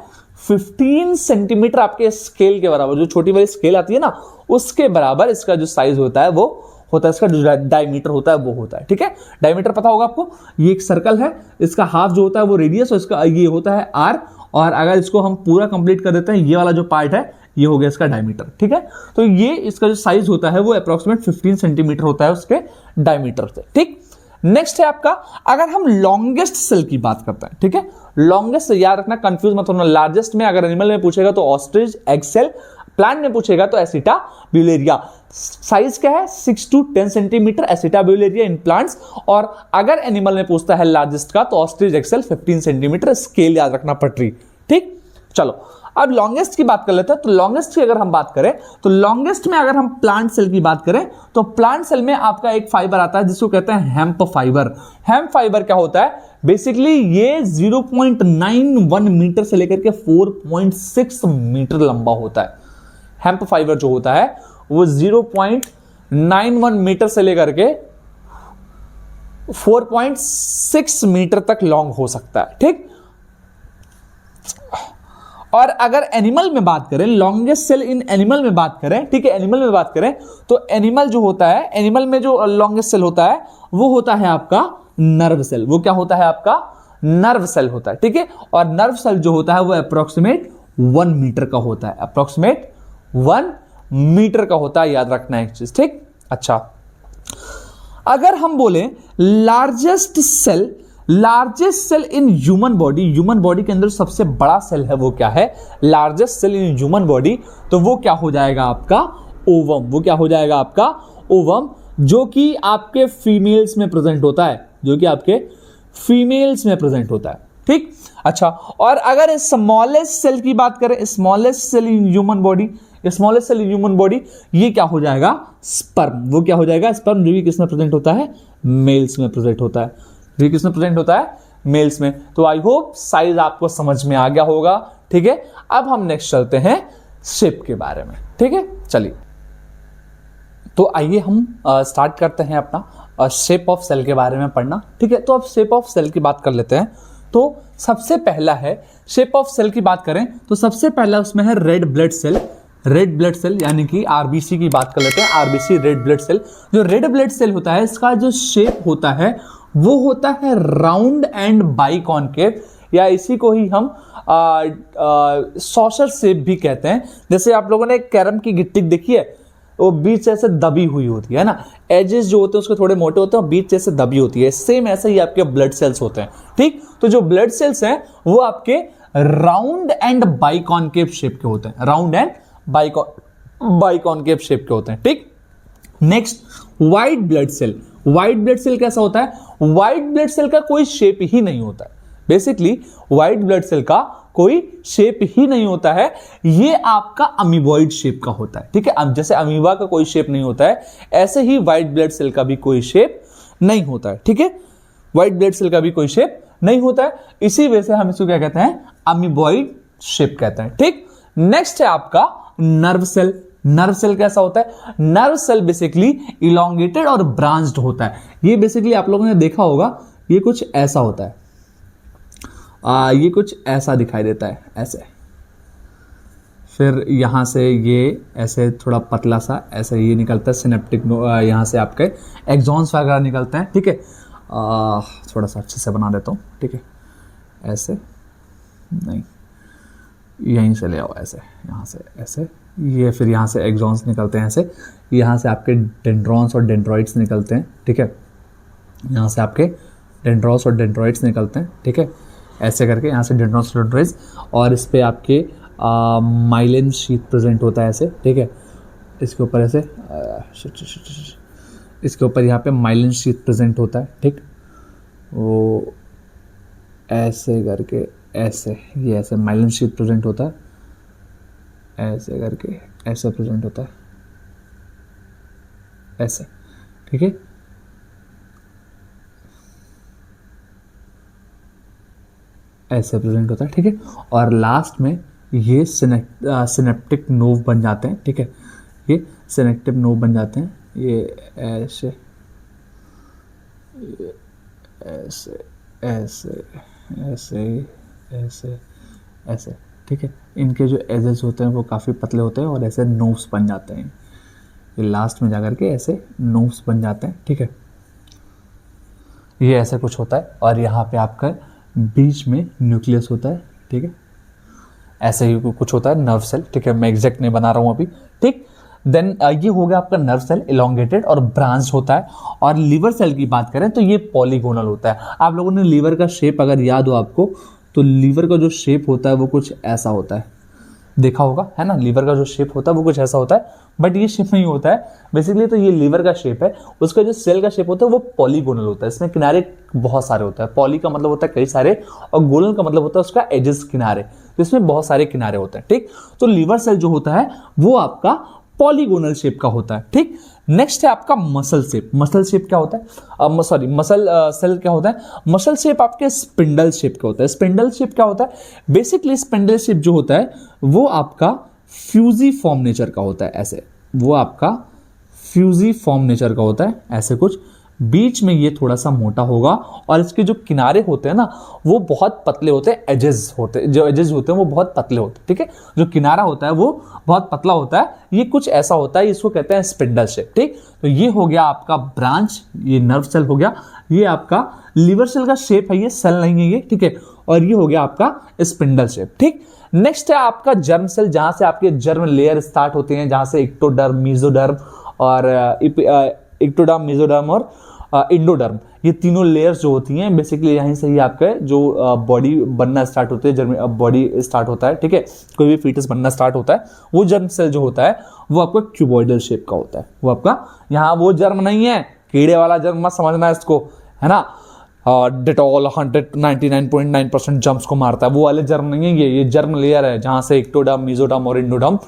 15 सेंटीमीटर, आपके स्केल के बराबर। जो छोटी वाली स्केल आती है ना, उसके बराबर इसका जो साइज होता है वो होता है, इसका जो डायमीटर होता है वो होता है। ठीक है, डायमीटर पता होगा आपको, ये एक सर्कल है, इसका हाफ जो होता है वो रेडियस, और इसका ये होता है आर, और अगर इसको हम पूरा कंप्लीट कर देते हैं, ये वाला जो पार्ट है ये हो गया इसका डायमीटर। ठीक है, तो ये इसका जो साइज होता है वो अप्रोक्सीमेट 15 सेंटीमीटर होता है उसके डायमीटर से। ठीक, नेक्स्ट है आपका, अगर हम लॉन्गेस्ट सेल की बात करते हैं, ठीक है, लॉन्गेस्ट याद रखना, कंफ्यूज मत होना। लार्जेस्ट में अगर एनिमल में पूछेगा तो ऑस्ट्रिच एग सेल, प्लांट में पूछेगा तो एसिटाब्यूलेरिया। साइज क्या है? 6 to 10 centimetre acetabularia in plants, और अगर एनिमल में पूछता है लार्जेस्ट का तो ostrich egg cell 15 centimetre. Scale याद रखना पटरी। ठीक, चलो अब लॉन्गेस्ट की बात कर लेते हैं। तो लॉन्गेस्ट की अगर हम बात करें तो लॉन्गेस्ट में अगर हम प्लांट सेल की बात करें तो प्लांट सेल में आपका एक फाइबर आता है जिसको कहते हैं हेम्प फाइबर। हेम्प फाइबर क्या होता है? बेसिकली ये 0.91 मीटर से लेकर के 4.6 मीटर लंबा होता है। हेम्प फाइबर जो होता है वो 0.91 मीटर से लेकर के 4.6 मीटर तक लॉन्ग हो सकता है, ठीक। और अगर एनिमल में बात करें, लॉन्गेस्ट सेल इन एनिमल में बात करें, ठीक है, एनिमल में बात करें तो एनिमल जो होता है, एनिमल में जो लॉन्गेस्ट सेल होता है वो होता है आपका नर्व सेल। वो क्या होता है? आपका नर्व सेल होता है, ठीक है। और नर्व सेल जो होता है वो अप्रोक्सीमेट 1 मीटर का होता है, अप्रोक्सीमेट 1 मीटर का होता है, याद रखना है एक चीज, ठीक। अच्छा, अगर हम बोले largest cell in human body, human body के अंदर सबसे बड़ा सेल है वो क्या है? Largest cell in human body, तो वो क्या हो जाएगा? आपका ओवम। वो क्या हो जाएगा? आपका ओवम, जो कि आपके फीमेल्स में प्रेजेंट होता है, जो कि आपके फीमेल्स में प्रेजेंट होता है, ठीक। अच्छा, और अगर स्मॉलेस्ट सेल की बात करें, smallest cell in human body, smallest cell in human body, ये क्या हो जाएगा? स्पर्म। वो क्या हो जाएगा? स्पर्म, जो कि किसमें प्रेजेंट होता है? मेल्स में प्रेजेंट होता है। ये किसमें प्रेजेंट होता है? मेल्स में। तो आई होप साइज आपको समझ में आ गया होगा, ठीक है। अब हम नेक्स्ट चलते हैं शेप के बारे में, ठीक है। चलिए, तो आइए हम स्टार्ट करते हैं अपना शेप ऑफ सेल के बारे में पढ़ना, ठीक है। तो अब शेप ऑफ सेल की बात कर लेते हैं। तो सबसे पहला है, शेप ऑफ सेल की बात करें तो सबसे पहला उसमें है red blood cell. Red blood cell यानी कि आरबीसी की बात कर लेते हैं। RBC, red blood cell. जो रेड ब्लड सेल होता है इसका जो शेप होता है वो होता है राउंड एंड बाइकॉनकेव, या इसी को ही हम सॉसर शेप भी कहते हैं। जैसे आप लोगों ने कैरम की गिट्टी देखी है, वो बीच से ऐसे दबी हुई होती है ना, एजेस जो होते हैं उसके थोड़े मोटे होते हैं और बीच से ऐसे दबी होती है। सेम ऐसे ही आपके ब्लड सेल्स होते हैं, ठीक। तो जो ब्लड सेल्स हैं वो आपके राउंड एंड बाइकॉनकेव शेप के होते हैं, राउंड एंड बाइकॉनकेव शेप के होते हैं, ठीक। Next, white blood cell. White blood cell कैसा होता है? व्हाइट ब्लड सेल का कोई शेप ही नहीं होता है। बेसिकली व्हाइट ब्लड सेल का कोई शेप ही नहीं होता है, ये आपका अमीबॉइड शेप का होता है, ठीक है। अब जैसे अमीबा का कोई शेप नहीं होता है, ऐसे ही व्हाइट ब्लड सेल का भी कोई शेप नहीं होता है, ठीक है। व्हाइट ब्लड सेल का भी कोई शेप नहीं होता है, इसी वजह से हम इसको क्या कहते हैं? अमीबॉइड शेप कहते हैं, ठीक। नेक्स्ट है आपका नर्व सेल। नर्व सेल कैसा होता है? नर्व सेल बेसिकली इलोंगेटेड और ब्रांच्ड होता है। ये बेसिकली आप लोगों ने देखा होगा, ये कुछ ऐसा होता है, ये कुछ ऐसा दिखाई देता है, ऐसे। फिर यहां से ये ऐसे थोड़ा पतला सा ऐसे ये निकलता है, सिनेप्टिक, यहां से आपके एक्सॉन्स वगैरह निकलते हैं, ठीक है। थोड़ा सा अच्छे से बना देता हूँ, ठीक है। ऐसे नहीं, यहीं से ले आओ, ऐसे, यहाँ से ऐसे, ये फिर यहाँ से एक्सॉन्स निकलते हैं ऐसे, यहाँ से आपके डेंड्रॉन्स और डेंड्रॉइड्स निकलते हैं, ठीक है। यहाँ से आपके डेंड्रॉन्स और डेंड्रॉइड्स निकलते हैं, ठीक है। ऐसे करके यहाँ से डेंड्रॉन्स और डेंड्रॉइड्स, और इस पे आपके माइलिन शीथ प्रेजेंट होता है ऐसे, ठीक है। इसके ऊपर ऐसे इसके ऊपर यहाँ पे माइलिन शीथ प्रेजेंट होता है, ठीक। वो ऐसे करके ऐसे, ये ऐसे माइलिन शीथ प्रेजेंट होता है, ऐसे करके ऐसे प्रेजेंट होता है, ऐसे, ठीक है। ऐसे प्रेजेंट होता है, ठीक है। और लास्ट में ये सिनेप्टिक नोव बन जाते हैं, ठीक है। ये सिनेप्टिक नोव बन जाते हैं, ये ऐसे ऐसे ऐसे ऐसे ऐसे ऐसे, ठीक है। इनके जो एजेस होते हैं वो काफ़ी पतले होते हैं और ऐसे नोव्स बन जाते हैं, ये लास्ट में जाकर के ऐसे नोव्स बन जाते हैं, ठीक है। ये ऐसे कुछ होता है, और यहाँ पे आपका बीच में न्यूक्लियस होता है, ठीक है। ऐसे ही कुछ होता है नर्व सेल, ठीक है। मैं एग्जैक्ट नहीं बना रहा हूँ अभी, ठीक। देन ये हो गया आपका नर्व सेल, इलोंगेटेड और ब्रांच होता है। और लीवर सेल की बात करें तो ये पॉलीगोनल होता है। आप लोगों ने लीवर का शेप अगर याद हो आपको, तो लीवर का जो शेप होता है वो कुछ ऐसा होता है, देखा होगा, है ना। लीवर का जो शेप होता है वो कुछ ऐसा होता है, बट ये शेप नहीं होता है बेसिकली। तो ये लीवर का शेप है, उसका जो सेल का शेप होता है वो पॉलीगोनल होता है। इसमें किनारे बहुत सारे होता है, पॉली का मतलब होता है कई सारे, और गोनल का मतलब होता है उसका एजेस, किनारे। तो इसमें बहुत सारे किनारे होते हैं, ठीक। तो लीवर सेल जो होता है वो आपका पॉलीगोनल शेप का होता है, ठीक। नेक्स्ट है आपका मसल शेप। मसल शेप क्या होता है, सॉरी मसल सेल क्या होता है, मसल शेप आपके स्पिंडल शेप का होता है। स्पिंडल शेप क्या होता है, बेसिकली स्पिंडल शेप जो होता है वो आपका फ्यूजीफॉर्म नेचर का होता है, ऐसे वो आपका फ्यूजीफॉर्म नेचर का होता है, ऐसे कुछ बीच में ये थोड़ा सा मोटा होगा और इसके जो किनारे होते हैं ना वो बहुत पतले होते हैं, एजेस होते हैं, जो एजेस होते हैं वो बहुत पतले होते हैं, ठीक है। जो किनारा होता है वो बहुत पतला होता है, ये कुछ ऐसा होता है, इसको कहते हैं स्पिंडल शेप, ठीक। तो ये हो गया आपका ब्रांच, ये नर्व सेल हो गया, ये आपका लीवर सेल का शेप है, ये सेल नहीं है ये, ठीक है। और ये हो गया आपका स्पिंडल शेप, ठीक। नेक्स्ट है आपका जर्म सेल, जहां से आपके जर्म लेयर स्टार्ट होते हैं, जहां से इक्टोडर्म, मेसोडर्म और इक्टोडर्म, मेसोडर्म और इंडोडर्म, ये तीनों लेयर्स जो होती हैं बेसिकली यहीं से ही आपका जो बॉडी बनना स्टार्ट होते हैं, जर्म बॉडी स्टार्ट होता है, ठीक है। कोई भी फीटस बनना स्टार्ट होता है, वो जर्म सेल जो होता है वो आपका क्यूबॉइडल शेप का होता है, वो आपका, यहाँ वो जर्म नहीं है, कीड़े वाला जर्म मत समझना इसको, है ना। डेटॉल 199.9% जर्म्स को मारता है, वो वाले जर्म नहीं है, ये जर्म लेयर है, जहां से इक्टोडर्म, मेसोडर्म और इंडोडर्म,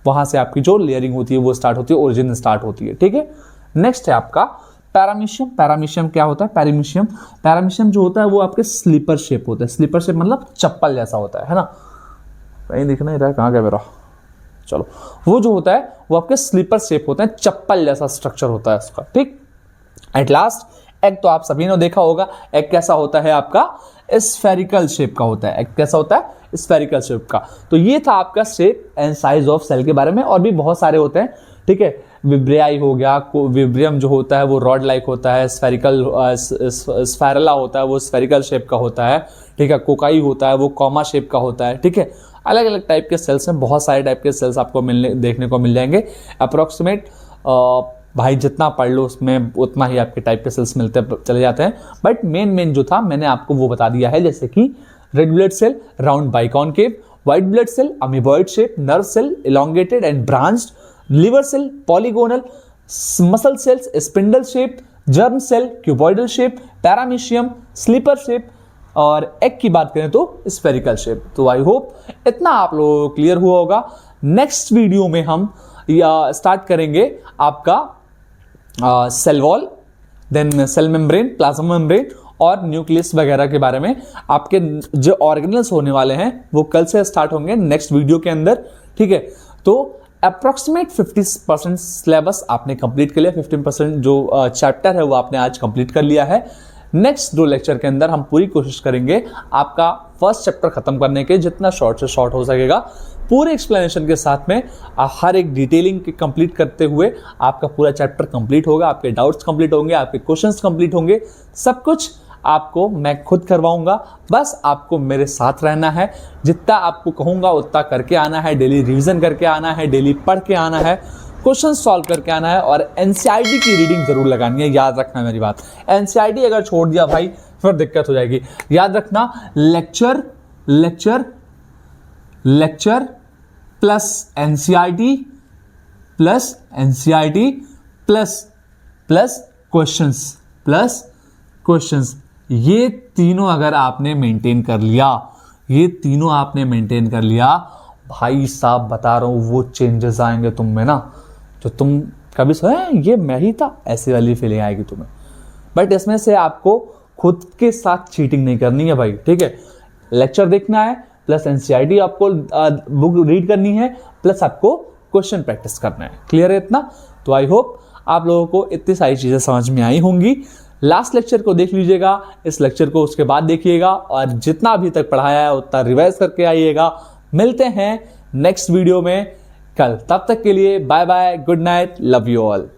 वहां से आपकी जो लेयरिंग होती है वो स्टार्ट होती है, ओरिजिन स्टार्ट होती है, ठीक है। नेक्स्ट है आपका पैरामीशियम। पैरामीशियम क्या होता है, पैरामीशियम, पैरामीशियम जो होता है वो आपके स्लीपर शेप होता है। स्लीपर शेप मतलब चप्पल जैसा होता है ना, कहीं दिख नहीं रहा है, कहाँ गया मेरा, चलो, वो जो होता है वो आपके स्लीपर शेप होता है, चप्पल जैसा स्ट्रक्चर होता है उसका, ठीक। एट लास्ट एग, तो आप सभी ने देखा होगा एग कैसा होता है, आपका स्फेरिकल शेप का होता है। एग कैसा होता है, स्फेरिकल शेप का। तो ये था आपका shape and size of cell के बारे में, और भी बहुत सारे होते हैं, ठीक है। विब्रियाई हो गया, विब्रियम जो होता है वो रॉड लाइक होता है, स्फेरिकल स्फेरला होता है वो स्फेरिकल शेप का होता है, ठीक है। कोकाई होता है वो कॉमा शेप का होता है, ठीक है। अलग अलग टाइप के सेल्स में बहुत सारे टाइप के सेल्स आपको देखने को मिल जाएंगे। अप्रोक्सीमेट भाई जितना पढ़ लो उसमें उतना ही आपके टाइप के सेल्स मिलते चले जाते हैं, बट मेन जो था मैंने आपको वो बता दिया है, जैसे कि red blood cell, round biconcave, white blood cell, amoeboid shape, nerve cell, elongated and branched, liver cell, polygonal, muscle cells, spindle shape, germ cell, cuboidal shape, paramecium, slipper shape, और एग की बात करें तो स्फेरिकल शेप। तो I hope इतना आप लोगों को क्लियर हुआ होगा। नेक्स्ट वीडियो में हम स्टार्ट करेंगे आपका cell wall, then cell membrane, plasma membrane और न्यूक्लियस वगैरह के बारे में। आपके जो ऑर्गेनल्स होने वाले हैं वो कल से स्टार्ट होंगे नेक्स्ट वीडियो के अंदर, ठीक है। तो अप्रोक्सीमेट 50% सिलेबस आपने कंप्लीट कर लिया, 15% जो चैप्टर है वो आपने आज कंप्लीट कर लिया है। नेक्स्ट 2 लेक्चर के अंदर हम पूरी कोशिश करेंगे आपका फर्स्ट चैप्टर खत्म करने के, जितना शॉर्ट से शॉर्ट हो सकेगा, पूरे एक्सप्लेनेशन के साथ में, हर एक डिटेलिंग कंप्लीट करते हुए आपका पूरा चैप्टर कंप्लीट होगा, आपके डाउट्स कंप्लीट होंगे, आपके क्वेश्चंस कंप्लीट होंगे, सब कुछ आपको मैं खुद करवाऊंगा। बस आपको मेरे साथ रहना है, जितना आपको कहूंगा उतना करके आना है, डेली रिवीजन करके आना है, डेली पढ़ के आना है, क्वेश्चन सॉल्व करके आना है, और एनसीईआरटी की रीडिंग जरूर लगानी है, याद रखना मेरी बात। एनसीईआरटी अगर छोड़ दिया भाई फिर दिक्कत हो जाएगी, याद रखना। Lecture lecture lecture plus NCERT plus NCERT plus plus questions, ये तीनों अगर आपने मेंटेन कर लिया, ये तीनों आपने मेंटेन कर लिया, भाई साहब बता रहा हूं वो चेंजेस आएंगे तुम में ना, जो तुम कभी सोचे ये मैं ही था, ऐसी वाली फीलिंग आएगी तुम्हें। बट इसमें से आपको खुद के साथ चीटिंग नहीं करनी है भाई, ठीक है। लेक्चर देखना है प्लस एनसीईआरटी आपको बुक रीड करनी है, प्लस आपको क्वेश्चन प्रैक्टिस करना है। क्लियर है इतना? तो आई होप आप लोगों को इतनी सारी चीजें समझ में आई होंगी। लास्ट लेक्चर को देख लीजिएगा, इस लेक्चर को उसके बाद देखिएगा, और जितना अभी तक पढ़ाया है उतना रिवाइज करके आइएगा। मिलते हैं नेक्स्ट वीडियो में कल, तब तक के लिए bye bye, good night, love you all.